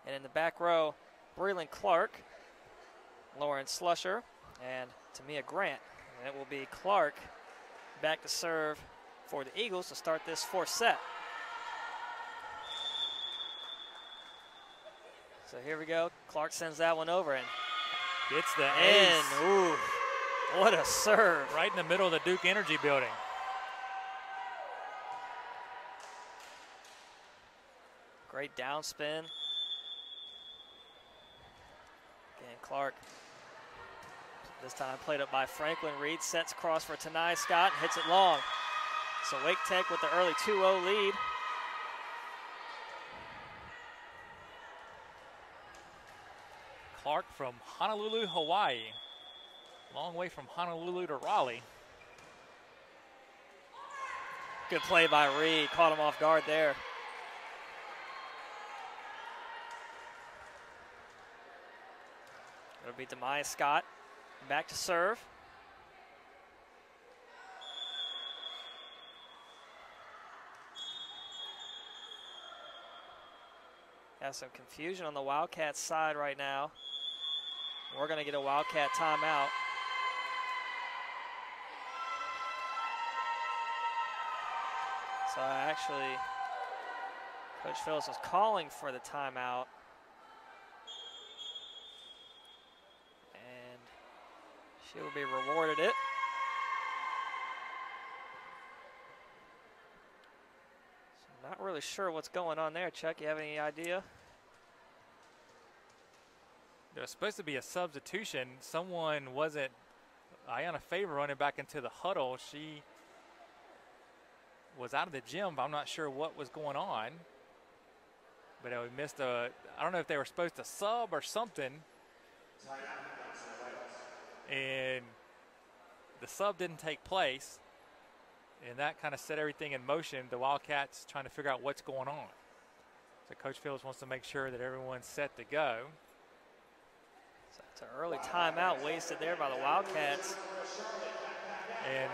And in the back row, Breland Clark, Lauren Slusher, and Tamia Grant. And it will be Clark back to serve for the Eagles to start this fourth set. So here we go. Clark sends that one over and gets the in. ace. Ooh, what a serve. Right in the middle of the Duke Energy building. Great downspin. Again, Clark, this time played up by Franklin. Reed sets across for Tanai Scott and hits it long. So Wake Tech with the early 2-0 lead. Clark from Honolulu, Hawaii. Long way from Honolulu to Raleigh. Good play by Reed, caught him off guard there. It'll be Demaya Scott back to serve. Got some confusion on the Wildcats side right now. We're going to get a Wildcat timeout. So actually, Coach Phillips was calling for the timeout. And she will be rewarded it. So not really sure what's going on there. Chuck, you have any idea? There was supposed to be a substitution. Someone wasn't, Ayanna Favor running back into the huddle. She was out of the gym, but I'm not sure what was going on. But we missed I don't know if they were supposed to sub or something. And the sub didn't take place. And that kind of set everything in motion. The Wildcats trying to figure out what's going on. So Coach Phillips wants to make sure that everyone's set to go. So it's an early timeout wasted there by the Wildcats. And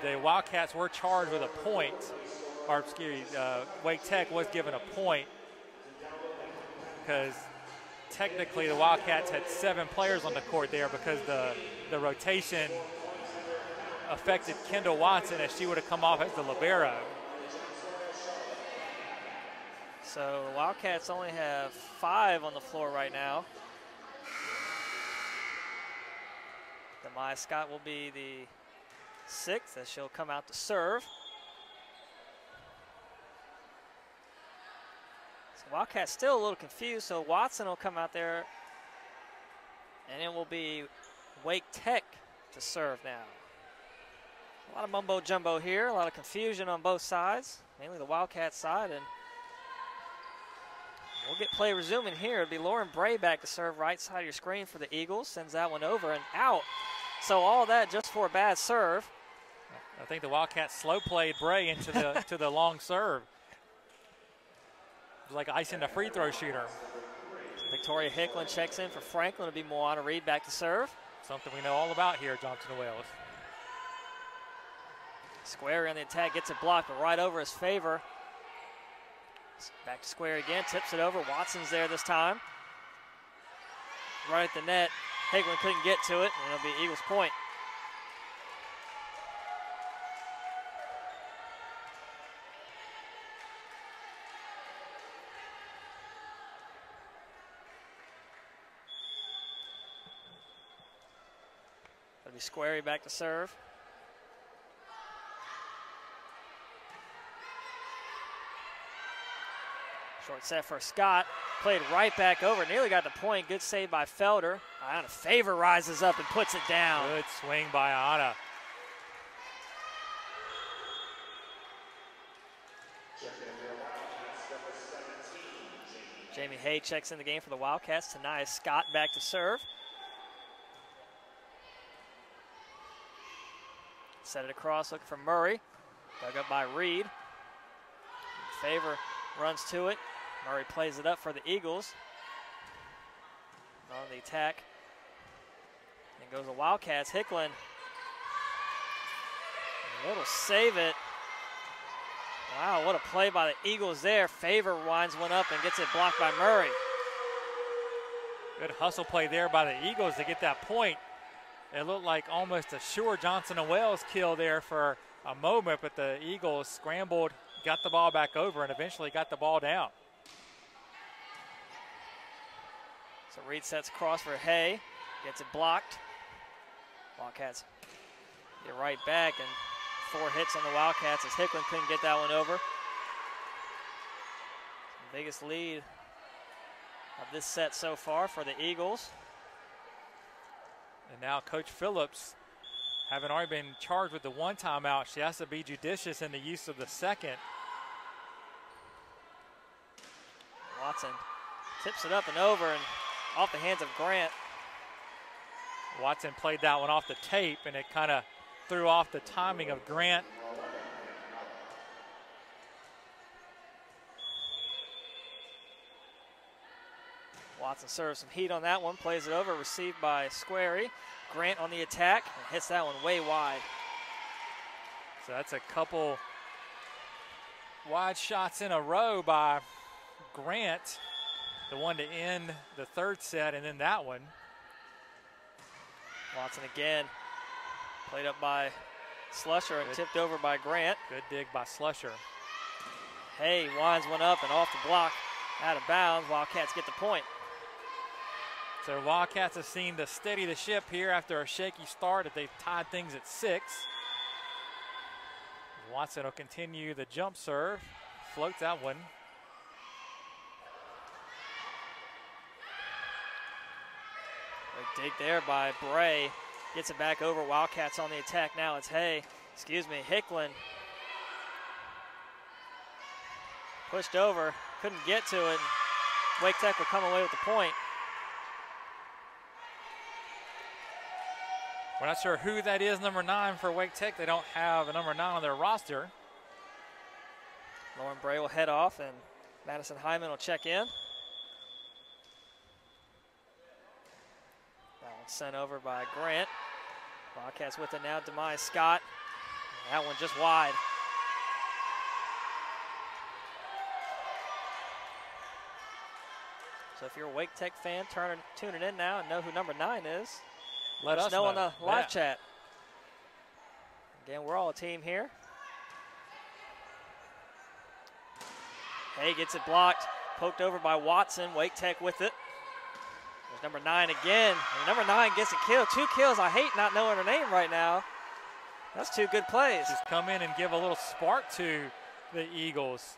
the Wildcats were charged with a point, or excuse me, Wake Tech was given a point because technically the Wildcats had 7 players on the court there because the rotation affected Kendall Watson as she would have come off as the libero. So the Wildcats only have 5 on the floor right now. Demaya Scott will be the 6th as she'll come out to serve. So Wildcats still a little confused, so Watson will come out there and it will be Wake Tech to serve now. A lot of mumbo jumbo here, a lot of confusion on both sides, mainly the Wildcat side, and we'll get play resuming here. It'll be Lauren Bray back to serve right side of your screen for the Eagles, sends that one over and out. So all that just for a bad serve. I think the Wildcats slow played Bray into the to the long serve. It was like icing a free throw shooter. Victoria Hicklin checks in for Franklin. It'll be Moana Reed back to serve. Something we know all about here at Johnson & Wales. Square on the attack, gets it blocked, but right over his favor. Back to Square again, tips it over. Watson's there this time. Right at the net. Hicklin couldn't get to it, and it'll be Eagles point. It'll be Squarey back to serve. Short set for Scott. Played right back over. Nearly got the point. Good save by Felder. Ayanna Favor rises up and puts it down. Good swing by Ayanna. Jamie Hay checks in the game for the Wildcats. Tanaya Scott back to serve. Set it across, looking for Murray. Dug up by Reed. Favor runs to it. Murray plays it up for the Eagles. On the attack. And goes the Wildcats. Hicklin. A little save it. Wow, what a play by the Eagles there. Favor winds one up and gets it blocked by Murray. Good hustle play there by the Eagles to get that point. It looked like almost a sure Johnson and Wells kill there for a moment, but the Eagles scrambled, got the ball back over, and eventually got the ball down. So Reed sets across for Hay, gets it blocked. Wildcats get right back, and 4 hits on the Wildcats as Hicklin couldn't get that one over. The biggest lead of this set so far for the Eagles. And now Coach Phillips, having already been charged with the 1 timeout, she has to be judicious in the use of the 2nd. Watson tips it up and over and off the hands of Grant. Watson played that one off the tape, and it kind of threw off the timing of Grant. Watson serves some heat on that one, plays it over, received by Squarey. Grant on the attack, and hits that one way wide. So that's a couple wide shots in a row by Grant. The one to end the 3rd set, and then that one. Watson again, played up by Slusher and tipped over by Grant. Good dig by Slusher. Hay winds one up and off the block, out of bounds. Wildcats get the point. So Wildcats have seen to steady the ship here after a shaky start that they've tied things at 6. Watson will continue the jump serve, floats that one. Big dig there by Bray. Gets it back over. Wildcats on the attack now. It's Hicklin. Pushed over, couldn't get to it. Wake Tech will come away with the point. We're not sure who that is, number 9 for Wake Tech. They don't have a number 9 on their roster. Lauren Bray will head off, and Madison Hyman will check in. That one sent over by Grant. Wildcats with it now, Demai Scott. That one just wide. So if you're a Wake Tech fan, tuning in now and know who number 9 is, let us know on the live chat. Again, we're all a team here. Hay gets it blocked, poked over by Watson. Wake Tech with it. There's number 9 again. And number 9 gets a kill. 2 kills. I hate not knowing her name right now. That's 2 good plays. Just come in and give a little spark to the Eagles.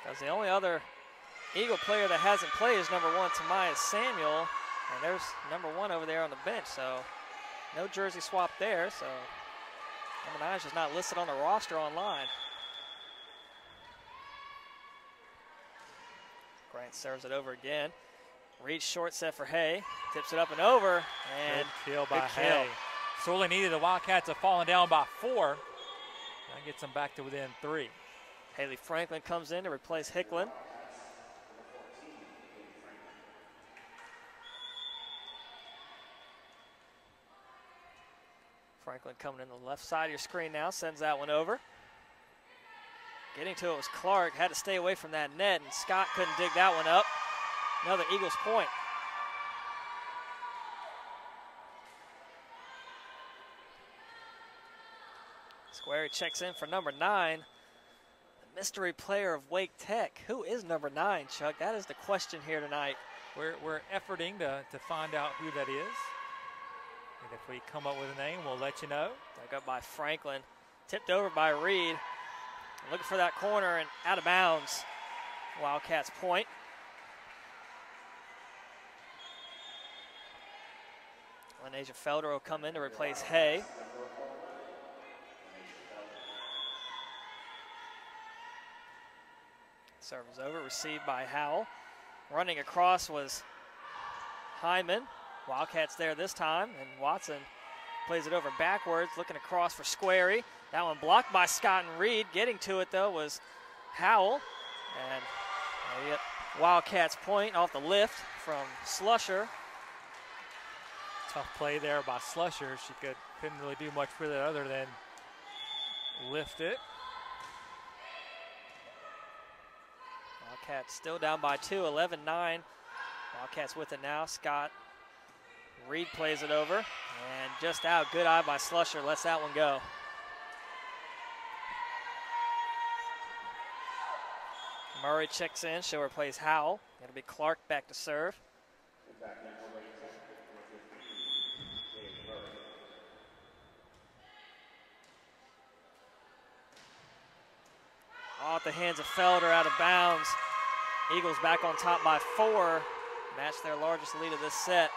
Because the only other Eagle player that hasn't played is number 1, Tamaya Samuel. And there's number 1 over there on the bench. So no jersey swap there. So number 9 is just not listed on the roster online. Grant serves it over again. Reed short set for Hay. Tips it up and over. And good kill by Hay. Sorely needed. The Wildcats have fallen down by 4. That gets them back to within 3. Haley Franklin comes in to replace Hicklin. Franklin coming in the left side of your screen now, sends that one over. Getting to it was Clark, had to stay away from that net, and Scott couldn't dig that one up. Another Eagles point. Squarey checks in for number 9. The mystery player of Wake Tech. Who is number 9, Chuck? That is the question here tonight. We're efforting to find out who that is. And if we come up with a name, we'll let you know. Dug up by Franklin. Tipped over by Reed. Looking for that corner and out of bounds. Wildcats point. Lenasia Felder will come in to replace Hay. Serve is over, received by Howell. Running across was Hyman. Wildcats there this time, and Watson plays it over backwards, looking across for Squarey. That one blocked by Scott and Reed. Getting to it, though, was Howell. And we get Wildcats point off the lift from Slusher. Tough play there by Slusher. She couldn't really do much with it other than lift it. Wildcats still down by 2, 11-9. Wildcats with it now. Scott Reed plays it over, and just out. Good eye by Slusher. Lets that one go. Murray checks in. Schiller plays Howell. It'll be Clark back to serve. Off the hands of Felder, out of bounds. Eagles back on top by 4. Match their largest lead of this set.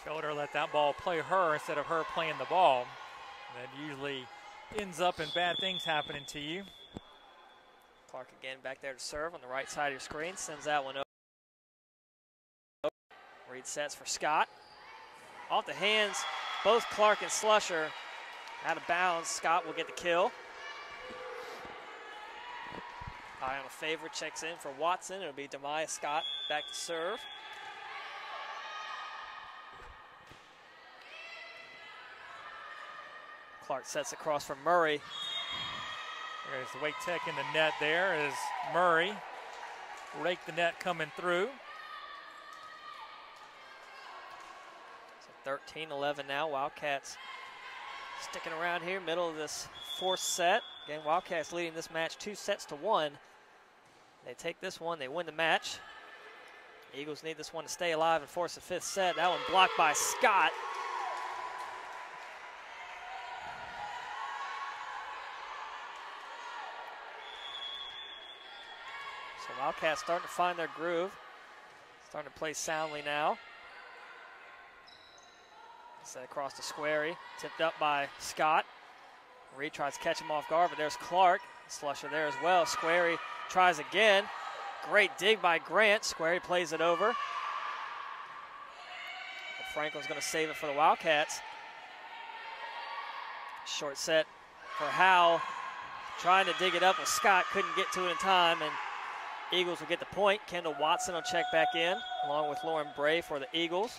Felder let that ball play her instead of her playing the ball. That usually ends up in bad things happening to you. Clark again back there to serve on the right side of your screen. Sends that one over. Reed sets for Scott. Off the hands, both Clark and Slusher out of bounds. Scott will get the kill. Eye on a favor, checks in for Watson. It'll be Demaya Scott back to serve. Clark sets across for Murray. There's the Wake Tech in the net there as Murray raked the net coming through. So 13-11 now. Wildcats sticking around here, middle of this fourth set. Again, Wildcats leading this match 2-1. They take this one, they win the match. Eagles need this one to stay alive and force a 5th set. That one blocked by Scott. So Wildcats starting to find their groove. Starting to play soundly now. Set across to Squarey. Tipped up by Scott. Reed tries to catch him off guard, but there's Clark. Slusher there as well. Squarey tries again. Great dig by Grant. Squarey plays it over. But Franklin's going to save it for the Wildcats. Short set for Howell. Trying to dig it up with Scott. Couldn't get to it in time, and Eagles will get the point. Kendall Watson will check back in, along with Lauren Bray for the Eagles.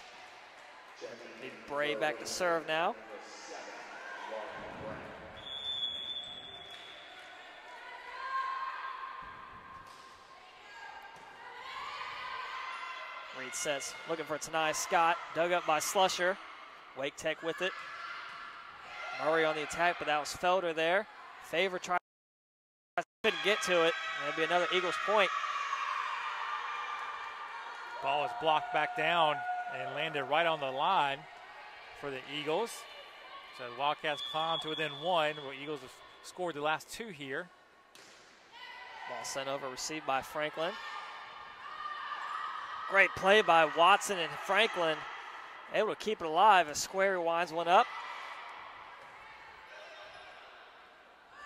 Need Bray back to serve now. Reed sets, looking for Tanai Scott, dug up by Slusher. Wake Tech with it. Murray on the attack, but that was Felder there. Favor tried, couldn't get to it. That'd be another Eagles point. Ball is blocked back down and landed right on the line for the Eagles. So the Wildcats climb to within 1, where Eagles have scored the last 2 here. Ball sent over, received by Franklin. Great play by Watson and Franklin. Able to keep it alive as Squarey winds one up.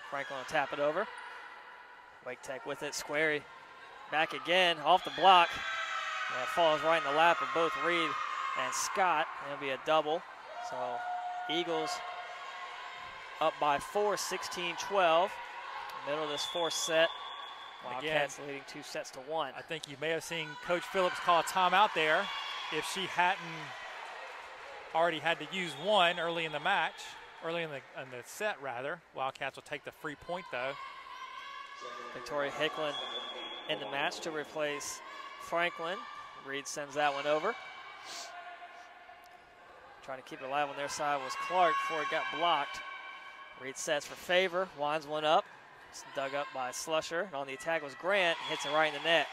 Franklin will tap it over. Wake Tech with it. Squarey back again, off the block. That falls right in the lap of both Reed and Scott. It'll be a double. So Eagles up by 4, 16-12. Middle of this 4th set. Wildcats leading 2-1. I think you may have seen Coach Phillips call a timeout there. If she hadn't already had to use one early in the match, early in the set rather, Wildcats will take the free point though. Victoria Hicklin in the match to replace Franklin. Reed sends that one over. Trying to keep it alive on their side was Clark before it got blocked. Reed sets for Favor, winds one up. It's dug up by Slusher. And on the attack was Grant, hits it right in the net.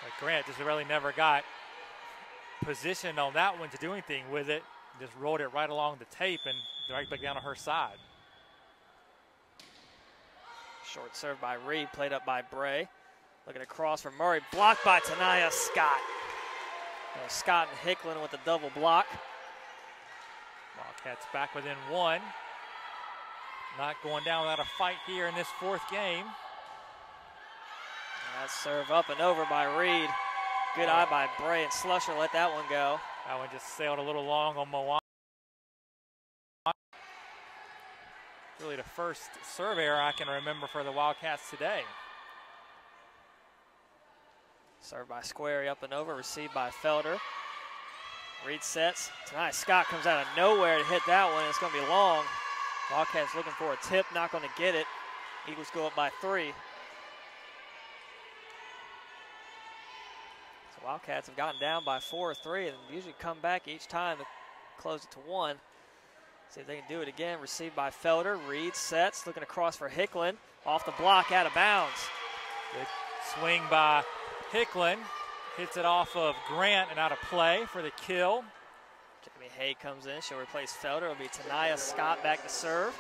But Grant just really never got positioned on that one to do anything with it. Just rolled it right along the tape and right back down on her side. Short serve by Reed, played up by Bray. Looking across for Murray, blocked by Tanaya Scott. Scott and Hicklin with a double block. Wildcats back within 1. Not going down without a fight here in this 4th game. That serve up and over by Reed. Good eye by Bray, and Slusher let that one go. That one just sailed a little long on Moana. Really the first serve error I can remember for the Wildcats today. Served by Squarey up and over, received by Felder. Reed sets. Tonight Scott comes out of nowhere to hit that one. It's going to be long. Wildcats looking for a tip, not going to get it. Eagles go up by 3. So Wildcats have gotten down by 4 or 3 and usually come back each time to close it to 1. See if they can do it again. Received by Felder. Reed sets, looking across for Hicklin. Off the block, out of bounds. Good swing by Hicklin. Hits it off of Grant and out of play for the kill. Jamie Hay comes in. She'll replace Felder. It'll be Tanaya Scott back to serve.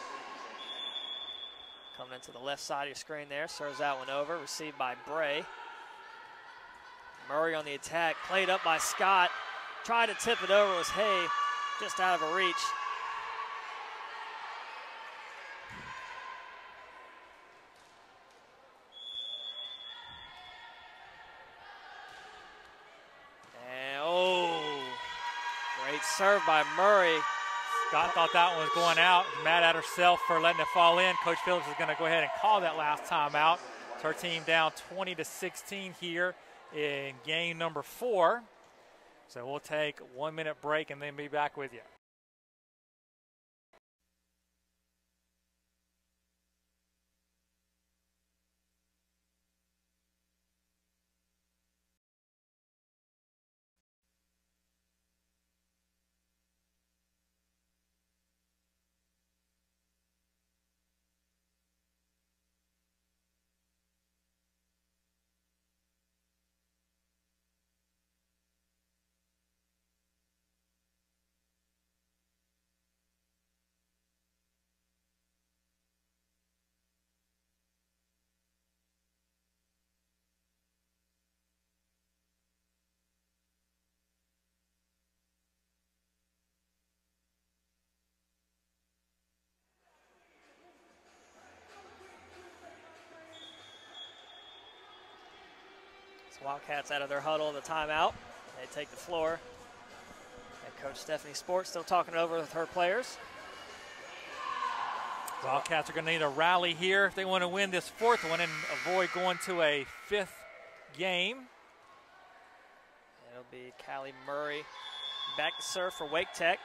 Coming into the left side of your screen there. Serves that one over. Received by Bray. Murray on the attack. Played up by Scott. Tried to tip it over. It was Hay just out of a reach. Served by Murray. Scott thought that one was going out. Mad at herself for letting it fall in. Coach Phillips is going to go ahead and call that last time out. So her team down 20-16 here in game number 4. So we'll take a 1-minute break and then be back with you. Wildcats out of their huddle, the timeout. They take the floor. And Coach Stephanie Sport still talking it over with her players. Wildcats are going to need a rally here if they want to win this 4th one and avoid going to a 5th game. It'll be Callie Murray back to serve for Wake Tech.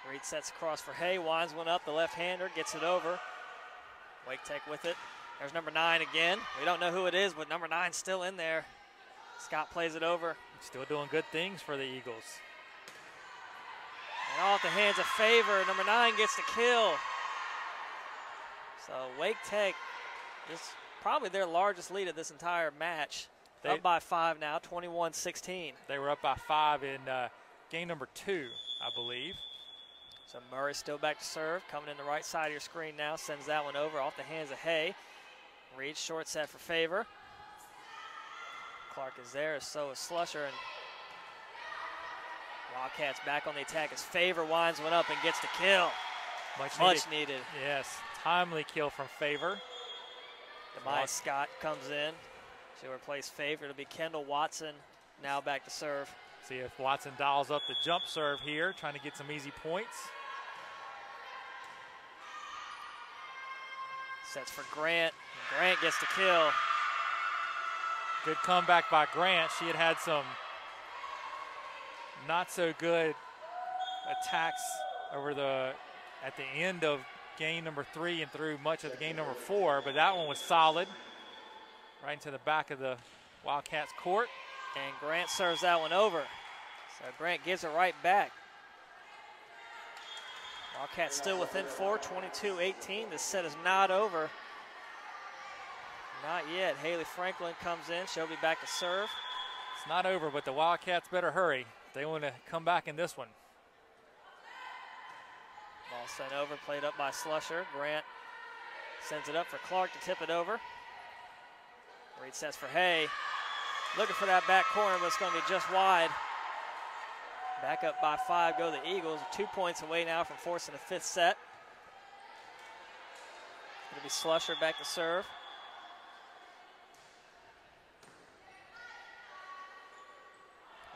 Reed sets across for Hay, winds one up, the left-hander gets it over. Wake Tech with it. There's number 9 again. We don't know who it is, but number 9's still in there. Scott plays it over. Still doing good things for the Eagles. And off the hands of Favor. Number 9 gets the kill. So Wake Tech is probably their largest lead of this entire match. Up by 5 now, 21-16. They were up by 5 in game number 2, I believe. So Murray still back to serve, coming in the right side of your screen now, sends that one over off the hands of Hay. Reed short set for Favor. Clark is there, so is Slusher, and Wildcats back on the attack as Favor winds one up and gets the kill. Much needed. Yes, timely kill from Favor. Demai Scott comes in. She'll replace Favor. It'll be Kendall Watson now back to serve. See if Watson dials up the jump serve here, trying to get some easy points. Sets for Grant. Grant gets the kill. Good comeback by Grant. She had some not so good attacks at the end of game number 3 and through much of the game number 4, but that one was solid. Right into the back of the Wildcats court. And Grant serves that one over. So Grant gives it right back. Wildcats still within 4, 22-18. This set is not over. Not yet. Haley Franklin comes in. She'll be back to serve. It's not over, but the Wildcats better hurry. They want to come back in this one. Ball sent over, played up by Slusher. Grant sends it up for Clark to tip it over. Reed sets for Hay. Looking for that back corner, but it's going to be just wide. Back up by 5 go the Eagles. 2 points away now from forcing the 5th set. It'll be Slusher back to serve.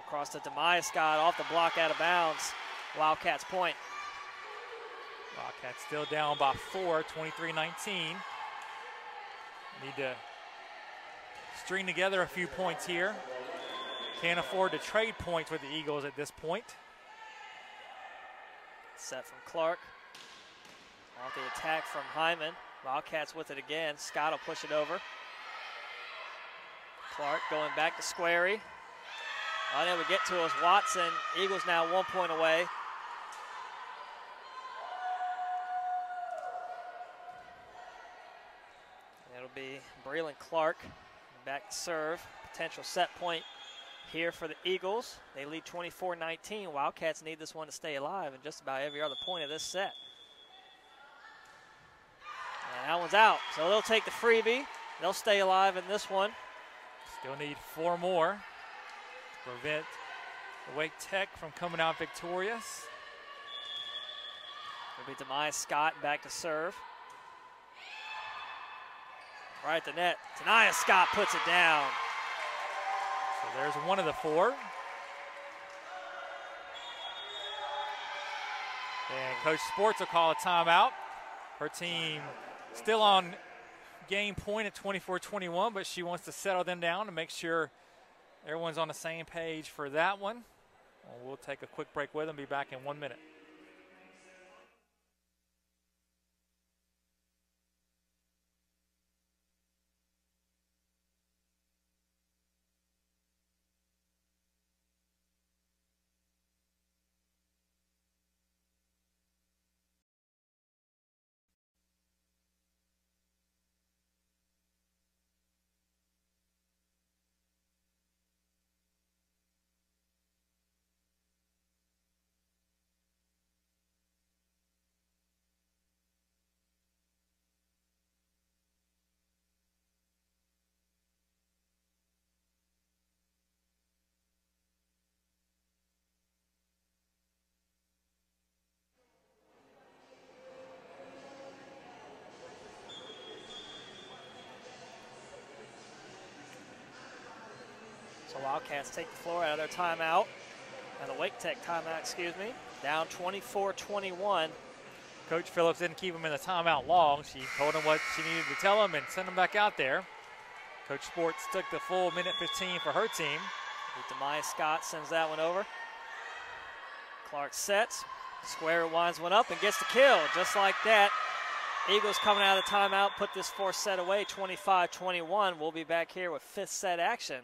Across to Demaya Scott, off the block, out of bounds. Wildcats point. Wildcats still down by 4, 23-19. Need to string together a few points here. Can't afford to trade points with the Eagles at this point. Set from Clark. Off the attack from Hyman. Wildcats with it again. Scott will push it over. Clark going back to Squarey. Unable to get to us. Watson. Eagles now 1 point away. It'll be Braylon Clark back to serve. Potential set point here for the Eagles. They lead 24-19. Wildcats need this one to stay alive in just about every other point of this set. And that one's out. So they'll take the freebie. They'll stay alive in this one. Still need 4 more to prevent the Wake Tech from coming out victorious. It'll be Demaya Scott back to serve. Right at the net. Tanaya Scott puts it down. So there's one of the 4. And Coach Sports will call a timeout. Her team still on game point at 24-21, but she wants to settle them down to make sure everyone's on the same page for that one. Well, we'll take a quick break with them, be back in 1 minute. So Wildcats take the floor out of their timeout. And the Wake Tech timeout, excuse me. Down 24-21. Coach Phillips didn't keep him in the timeout long. She told him what she needed to tell him and sent him back out there. Coach Sports took the full minute 15 for her team. Demaya Scott sends that one over. Clark sets. Square winds one up and gets the kill. Just like that. Eagles coming out of the timeout, put this 4th set away, 25-21. We'll be back here with 5th set action.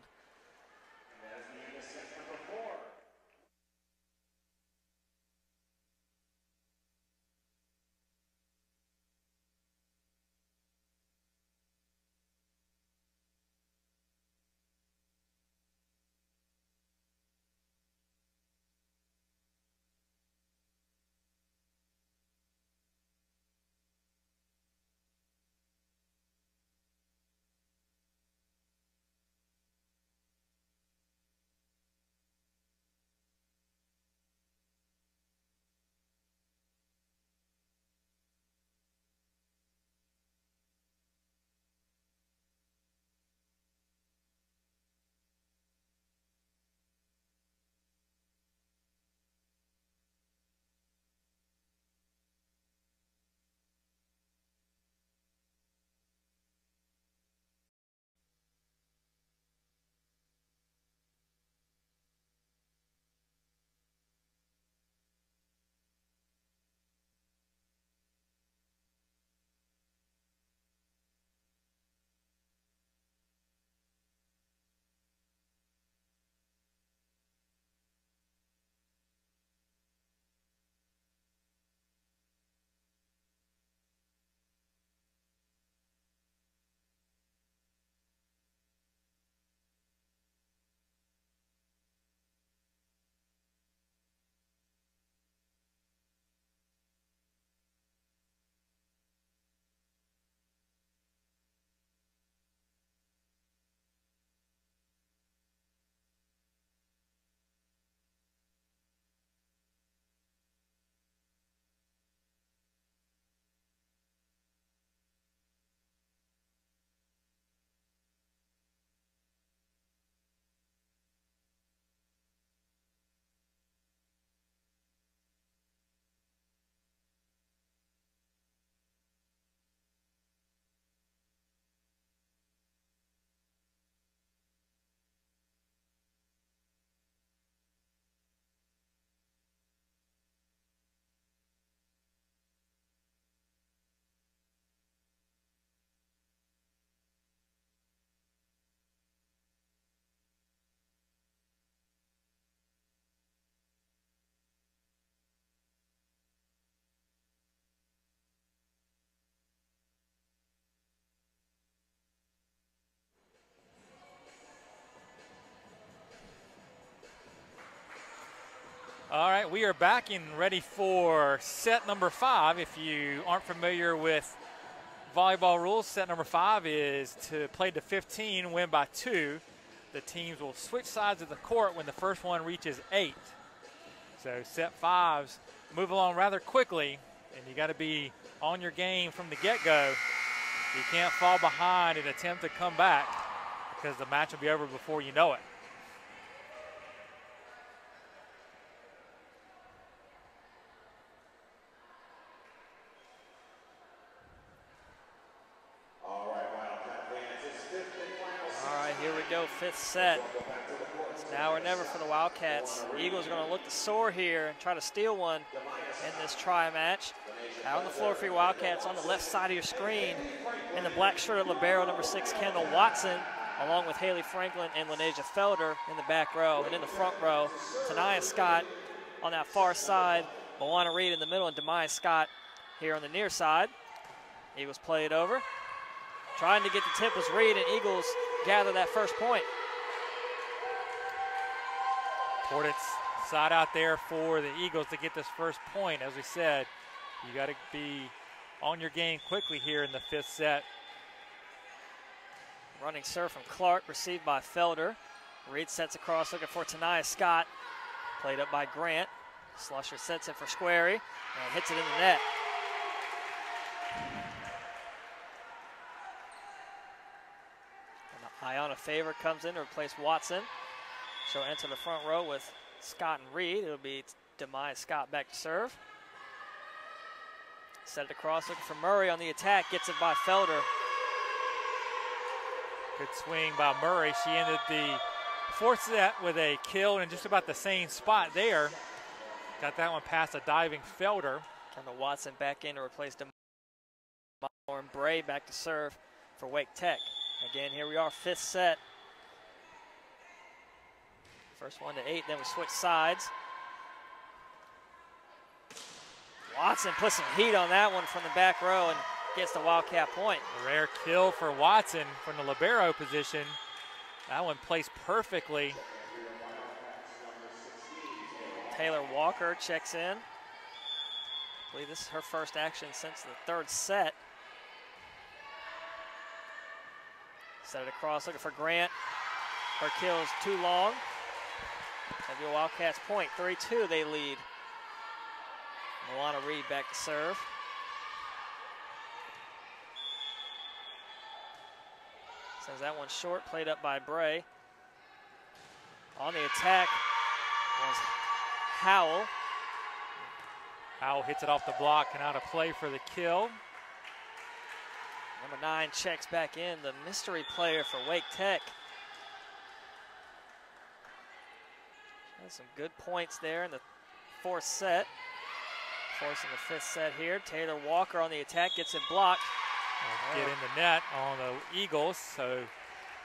All right, we are back and ready for set number 5. If you aren't familiar with volleyball rules, set number 5 is to play to 15, win by 2. The teams will switch sides of the court when the first one reaches 8. So set 5s move along rather quickly, and you got to be on your game from the get-go. You can't fall behind and attempt to come back because the match will be over before you know it. Here we go, 5th set. It's now or never for the Wildcats. The Eagles are going to look to soar here and try to steal one in this tri-match. Out on the floor for your Wildcats on the left side of your screen in the black shirt of libero number 6, Kendall Watson, along with Haley Franklin and Lanesia Felder in the back row. And in the front row, Tanaya Scott on that far side, Moana Reed in the middle, and Demaya Scott here on the near side. Eagles play it over. Trying to get the tip was Reed, and Eagles gather that first point. Important side out there for the Eagles to get this first point. As we said, you got to be on your game quickly here in the 5th set. Running serve from Clark, received by Felder. Reed sets across, looking for Tanaya Scott. Played up by Grant. Slusher sets it for Squarey and hits it in the net. Ayana Favor comes in to replace Watson. She'll enter the front row with Scott and Reed. It'll be Demaya Scott back to serve. Set it across, looking for Murray on the attack. Gets it by Felder. Good swing by Murray. She ended the 4th set with a kill in just about the same spot there. Got that one past a diving Felder. Kendall Watson back in to replace Demaya, and Bray back to serve for Wake Tech. Again, here we are, 5th set. First one to 8, then we switch sides. Watson puts some heat on that one from the back row and gets the Wildcat point. A rare kill for Watson from the libero position. That one placed perfectly. Taylor Walker checks in. I believe this is her first action since the 3rd set. Set it across, looking for Grant. Her kill is too long. That'll be a Wildcats point. 3-2 they lead. Moana Reed back to serve. Sends that one short, played up by Bray. On the attack was Howell. Howell hits it off the block and out of play for the kill. Number 9 checks back in, the mystery player for Wake Tech. Had some good points there in the 4th set. Forcing the 5th set here. Taylor Walker on the attack, gets it blocked. Get in the net on the Eagles, so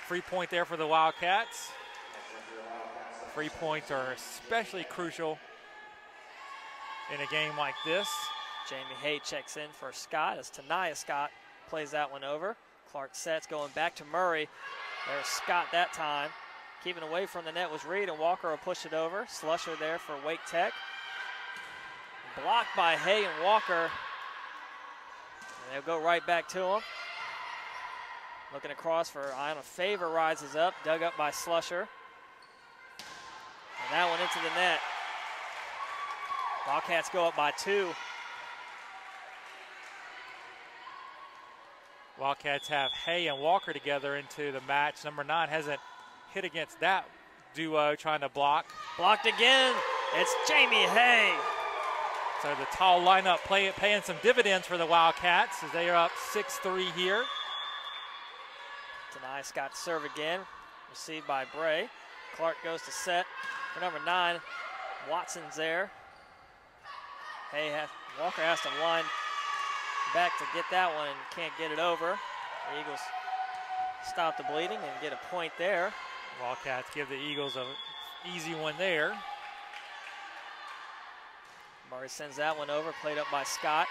free point there for the Wildcats. Free points are especially crucial in a game like this. Jamie Hay checks in for Scott as Tanaya Scott plays that one over. Clark sets, going back to Murray. There's Scott that time. Keeping away from the net was Reed, and Walker will push it over. Slusher there for Wake Tech. Blocked by Hay and Walker. And they'll go right back to him. Looking across for Ayana Favor, rises up, dug up by Slusher. And that one into the net. Wildcats go up by 2. Wildcats have Hay and Walker together into the match. Number 9 hasn't hit against that duo trying to block. Blocked again. It's Jamie Hay. So the tall lineup paying some dividends for the Wildcats as they are up 6-3 here. Tanaya Scott serve again. Received by Bray. Clark goes to set for number 9. Watson's there. Walker has to line back to get that one and can't get it over. The Eagles stop the bleeding and get a point there. Wildcats give the Eagles an easy one there. Murray sends that one over, played up by Scott.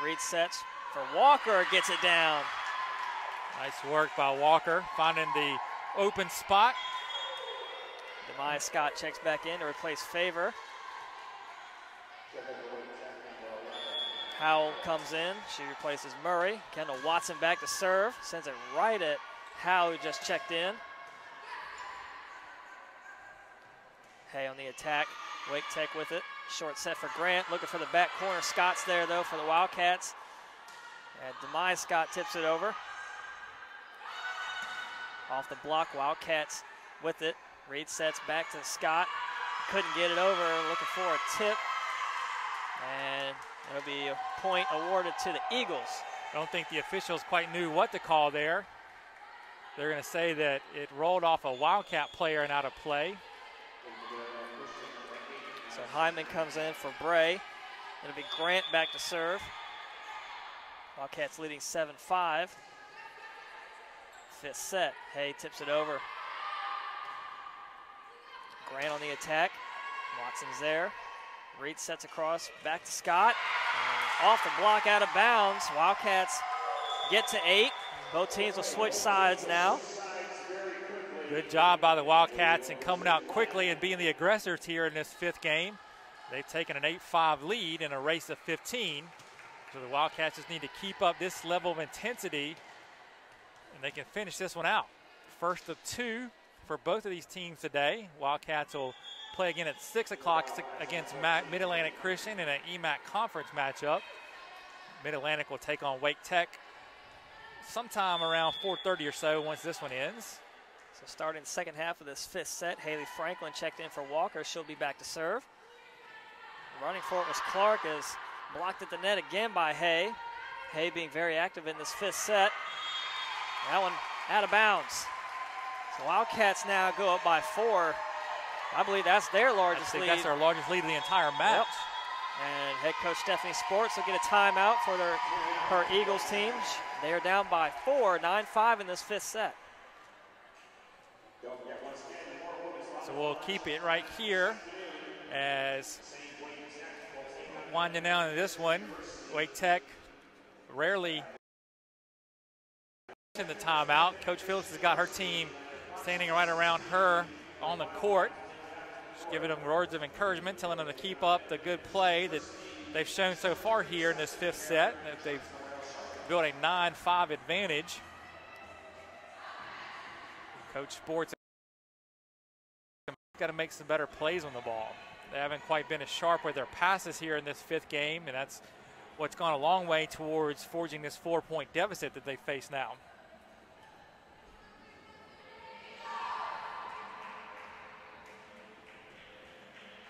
Reed sets for Walker, gets it down. Nice work by Walker, finding the open spot. Demaya Scott checks back in to replace Favor. Howell comes in. She replaces Murray. Kendall Watson back to serve. Sends it right at Howell, who just checked in. Hay on the attack. Wake Tech with it. Short set for Grant. Looking for the back corner. Scott's there, though, for the Wildcats. And Demai Scott tips it over. Off the block. Wildcats with it. Reed sets back to Scott. Couldn't get it over. Looking for a tip. And it'll be a point awarded to the Eagles. I don't think the officials quite knew what to call there. They're going to say that it rolled off a Wildcat player and out of play. So Hyman comes in for Bray. It'll be Grant back to serve. Wildcats leading 7-5. Fifth set. Hay tips it over. Grant on the attack. Watson's there. Reed sets across, back to Scott. And off the block, out of bounds. Wildcats get to 8. Both teams will switch sides now. Good job by the Wildcats in coming out quickly and being the aggressors here in this 5th game. They've taken an 8-5 lead in a race of 15. So the Wildcats just need to keep up this level of intensity, and they can finish this one out. First of 2 for both of these teams today. Wildcats will play again at 6 o'clock against Mid-Atlantic Christian in an EMAC conference matchup. Mid-Atlantic will take on Wake Tech sometime around 4:30 or so once this one ends. So starting the second half of this 5th set, Haley Franklin checked in for Walker. She'll be back to serve. Running for it was Clark, is blocked at the net again by Hay. Hay being very active in this 5th set. That one out of bounds. So Wildcats now go up by 4. I believe that's their largest lead. That's their largest lead of the entire match. Yep. And head coach Stephanie Sports will get a timeout for her Eagles team. They are down by 4, 9-5 in this 5th set. So we'll keep it right here as winding down to this one. Wake Tech rarely in the timeout. Coach Phillips has got her team standing right around her on the court. Just giving them words of encouragement, telling them to keep up the good play that they've shown so far here in this 5th set. That they've built a 9-5 advantage. Coach Sports got to make some better plays on the ball. They haven't quite been as sharp with their passes here in this 5th game, and that's what's gone a long way towards forging this 4-point deficit that they face now.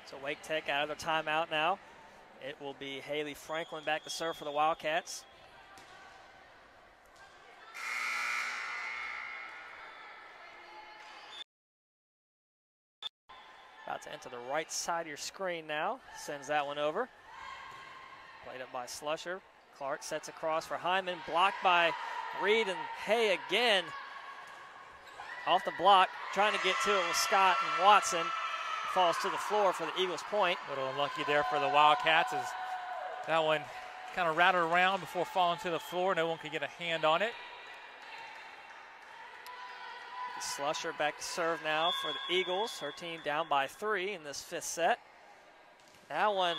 So Wake Tech out of their timeout now. It will be Haley Franklin back to serve for the Wildcats. About to enter the right side of your screen now. Sends that one over. Played up by Slusher. Clark sets across for Hyman. Blocked by Reed and Hay again. Off the block. Trying to get to it with Scott and Watson. Falls to the floor for the Eagles' point. A little unlucky there for the Wildcats as that one kind of rattled around before falling to the floor. No one could get a hand on it. Slusher back to serve now for the Eagles. Her team down by 3 in this 5th set. That one,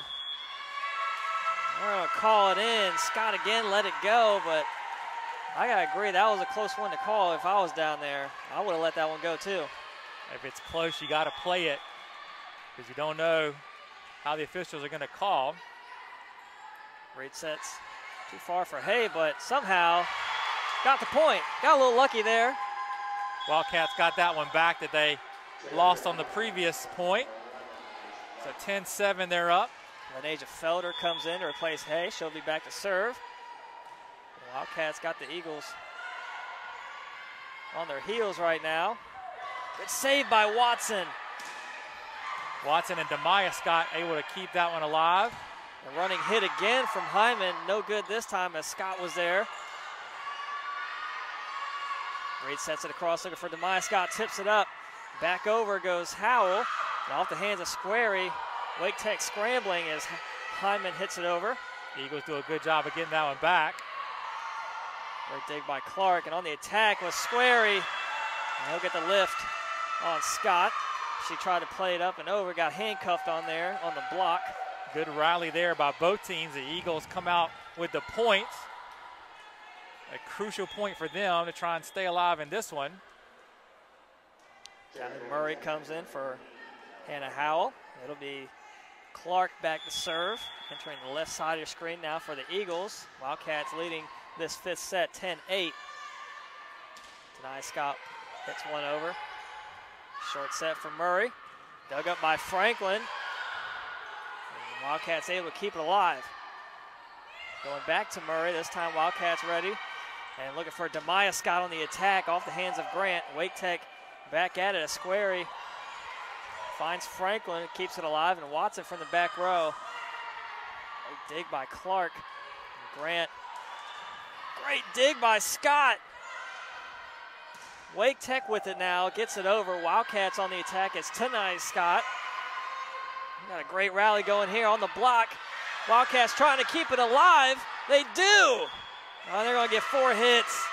we're going to call it in. Scott again let it go, but I got to agree, that was a close one to call. If I was down there, I would have let that one go too. If it's close, you got to play it because you don't know how the officials are going to call. Reed sets too far for Hay, but somehow got the point. Got a little lucky there. Wildcats got that one back that they lost on the previous point. So 10-7, they're up. Lenasia Felder comes in to replace Hay. She'll be back to serve. The Wildcats got the Eagles on their heels right now. Good save by Watson. Watson and Demaya Scott able to keep that one alive. A running hit again from Hyman. No good this time as Scott was there. Reed sets it across, looking for Demaya Scott, tips it up. Back over goes Howell. And off the hands of Squarey. Wake Tech scrambling as Hyman hits it over. The Eagles do a good job of getting that one back. Great dig by Clark, and on the attack was Squarey. And he'll get the lift on Scott. She tried to play it up and over, got handcuffed on there on the block. Good rally there by both teams. The Eagles come out with the points. A crucial point for them to try and stay alive in this one. Callie Murray comes in for Hannah Howell. It'll be Clark back to serve, entering the left side of your screen now for the Eagles. Wildcats leading this fifth set 10-8. Denai Scott hits one over. Short set for Murray. Dug up by Franklin. And Wildcats able to keep it alive. Going back to Murray, this time Wildcats ready. And looking for Demaya Scott on the attack off the hands of Grant. Wake Tech back at it. Esqueri finds Franklin, keeps it alive, and Watson from the back row. Great dig by Clark. Grant. Great dig by Scott. Wake Tech with it now, gets it over. Wildcats on the attack. It's Denai Scott. Got a great rally going here on the block. Wildcats trying to keep it alive. They do. Oh, they're going to get 4 hits.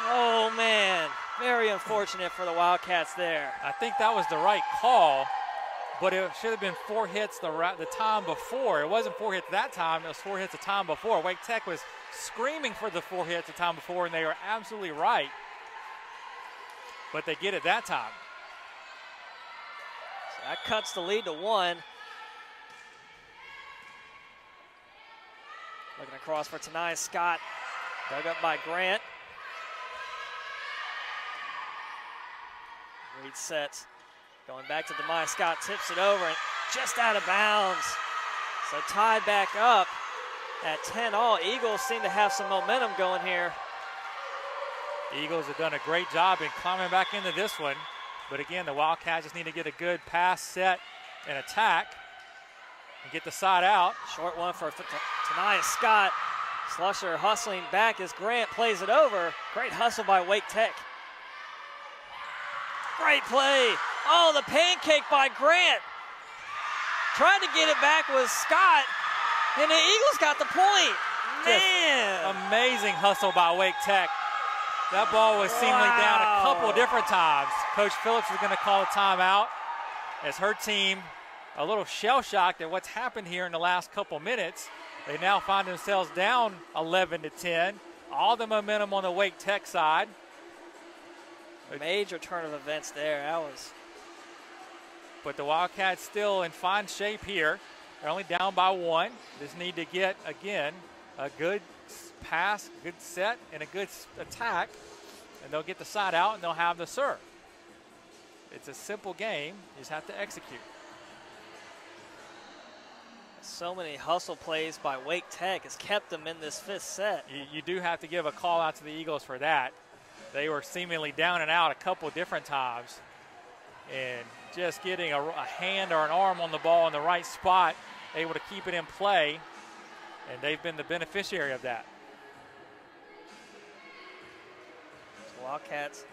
Oh, man. Very unfortunate for the Wildcats there. I think that was the right call, but it should have been 4 hits the time before. It wasn't 4 hits that time. It was 4 hits the time before. Wake Tech was screaming for the 4 hits the time before, and they were absolutely right. But they get it that time. So that cuts the lead to 1. Looking across for Denai Scott. Dug up by Grant. Reed sets. Going back to Demaya Scott, tips it over and just out of bounds. So tied back up at 10-all. Eagles seem to have some momentum going here. Eagles have done a great job in climbing back into this one. But again, the Wildcats just need to get a good pass, set, and attack and get the side out. Short one for Denai Scott. Slusher hustling back as Grant plays it over. Great hustle by Wake Tech. Great play. Oh, the pancake by Grant. Tried to get it back with Scott, and the Eagles got the point. Man. Just amazing hustle by Wake Tech. That ball was seemingly down a couple of different times. Coach Phillips is going to call a timeout as her team a little shell-shocked at what's happened here in the last couple minutes. They now find themselves down 11-10. All the momentum on the Wake Tech side. A major turn of events there. That was. But the Wildcats still in fine shape here. They're only down by 1. Just need to get, again, a good pass, good set, and a good attack. And they'll get the side out and they'll have the serve. It's a simple game. You just have to execute. So many hustle plays by Wake Tech has kept them in this 5th set. You do have to give a call out to the Eagles for that. They were seemingly down and out a couple different times. And just getting a hand or an arm on the ball in the right spot, able to keep it in play. And they've been the beneficiary of that. So Wildcats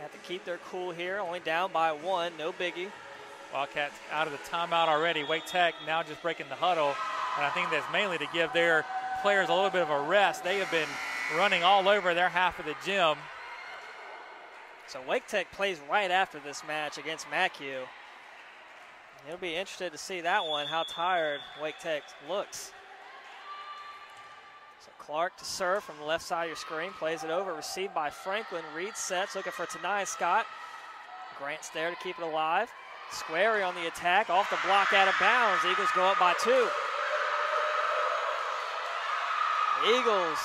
have to keep their cool here. Only down by 1, no biggie. Wildcats out of the timeout already. Wake Tech now just breaking the huddle. And I think that's mainly to give their players a little bit of a rest. They have been running all over their half of the gym. So Wake Tech plays right after this match against McHugh. It'll be interesting to see that one, how tired Wake Tech looks. So Clark to serve from the left side of your screen. Plays it over, received by Franklin. Reed sets, looking for Denai Scott. Grant's there to keep it alive. Squarey on the attack, off the block, out of bounds. Eagles go up by 2. Eagles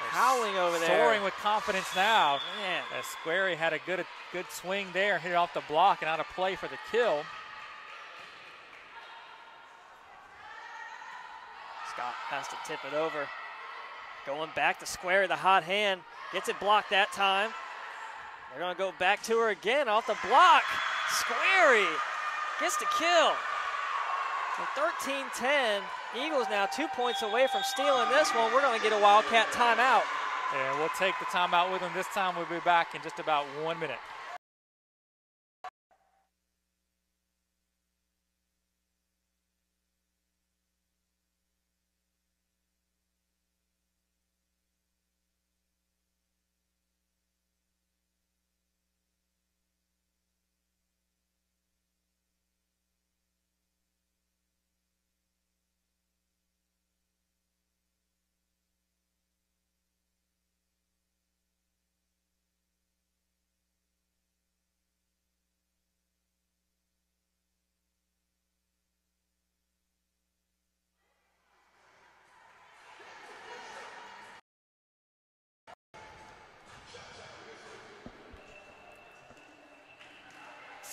howling over there. Soaring with confidence now. Man. As Squarey had a good swing there, hit it off the block and out of play for the kill. Scott has to tip it over. Going back to Squarey, the hot hand. Gets it blocked that time. They're going to go back to her again off the block. Squarey gets the kill. So 13-10. Eagles now 2 points away from stealing this one. We're going to get a Wildcat timeout. And we'll take the timeout with them. This time we'll be back in just about 1 minute.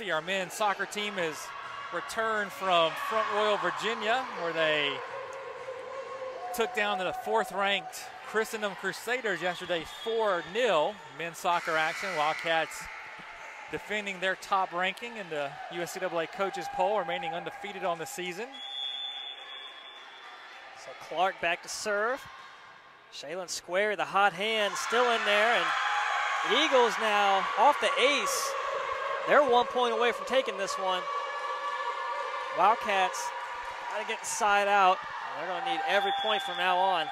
see our men's soccer team is returned from Front Royal, Virginia, where they took down the 4th-ranked Christendom Crusaders yesterday 4-0. Men's soccer action. Wildcats defending their top ranking in the USCAA coaches poll, remaining undefeated on the season. So Clark back to serve. Shaylin Square, the hot hand, still in there, and Eagles now off the ace. They're 1 point away from taking this one. Wildcats got to get the side out. They're going to need every point from now on.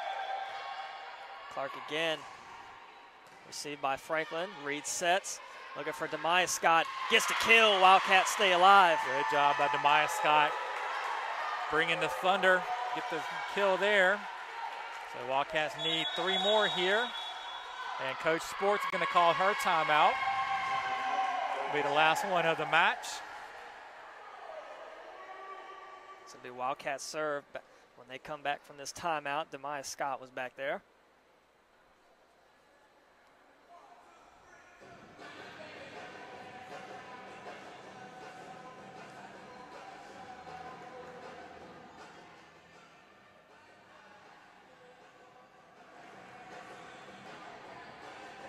Clark again. Received by Franklin. Reed sets. Looking for Demiah Scott. Gets the kill. Wildcats stay alive. Good job by Demiah Scott. Bringing the Thunder. Get the kill there. So Wildcats need 3 more here. And Coach Sports is going to call her timeout. It'll be the last one of the match. So it'll be Wildcats serve. When they come back from this timeout, Demiah Scott was back there.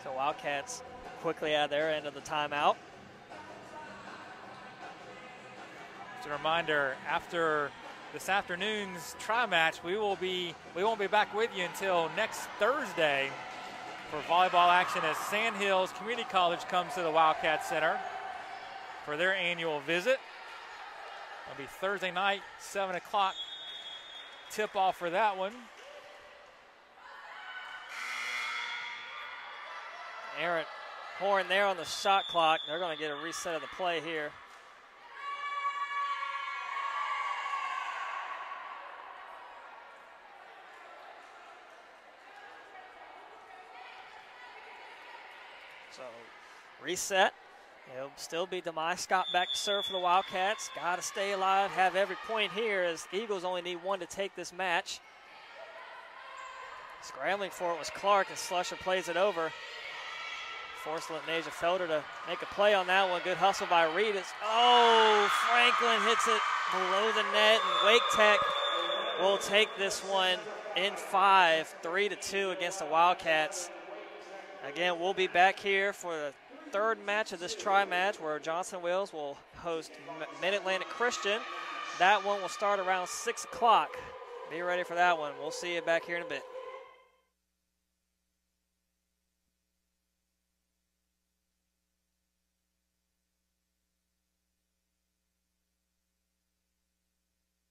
So Wildcats quickly out of their end of the timeout. Just a reminder, after this afternoon's tri-match, we won't be back with you until next Thursday for volleyball action as Sandhills Community College comes to the Wildcat Center for their annual visit. It'll be Thursday night, 7 o'clock tip-off for that one. Aaron Horn there on the shot clock. They're going to get a reset of the play here. So reset. It'll still be Demiah Scott back to serve for the Wildcats. Got to stay alive, have every point here as Eagles only need 1 to take this match. Scrambling for it was Clark, and Slusher plays it over. Forced Nasia Felder to make a play on that one. Good hustle by Reed. Franklin hits it below the net, and Wake Tech will take this one in 5, 3-2 against the Wildcats. Again, we'll be back here for the 3rd match of this tri-match where Johnson Wales will host Mid-Atlantic Christian. That one will start around 6 o'clock. Be ready for that one. We'll see you back here in a bit.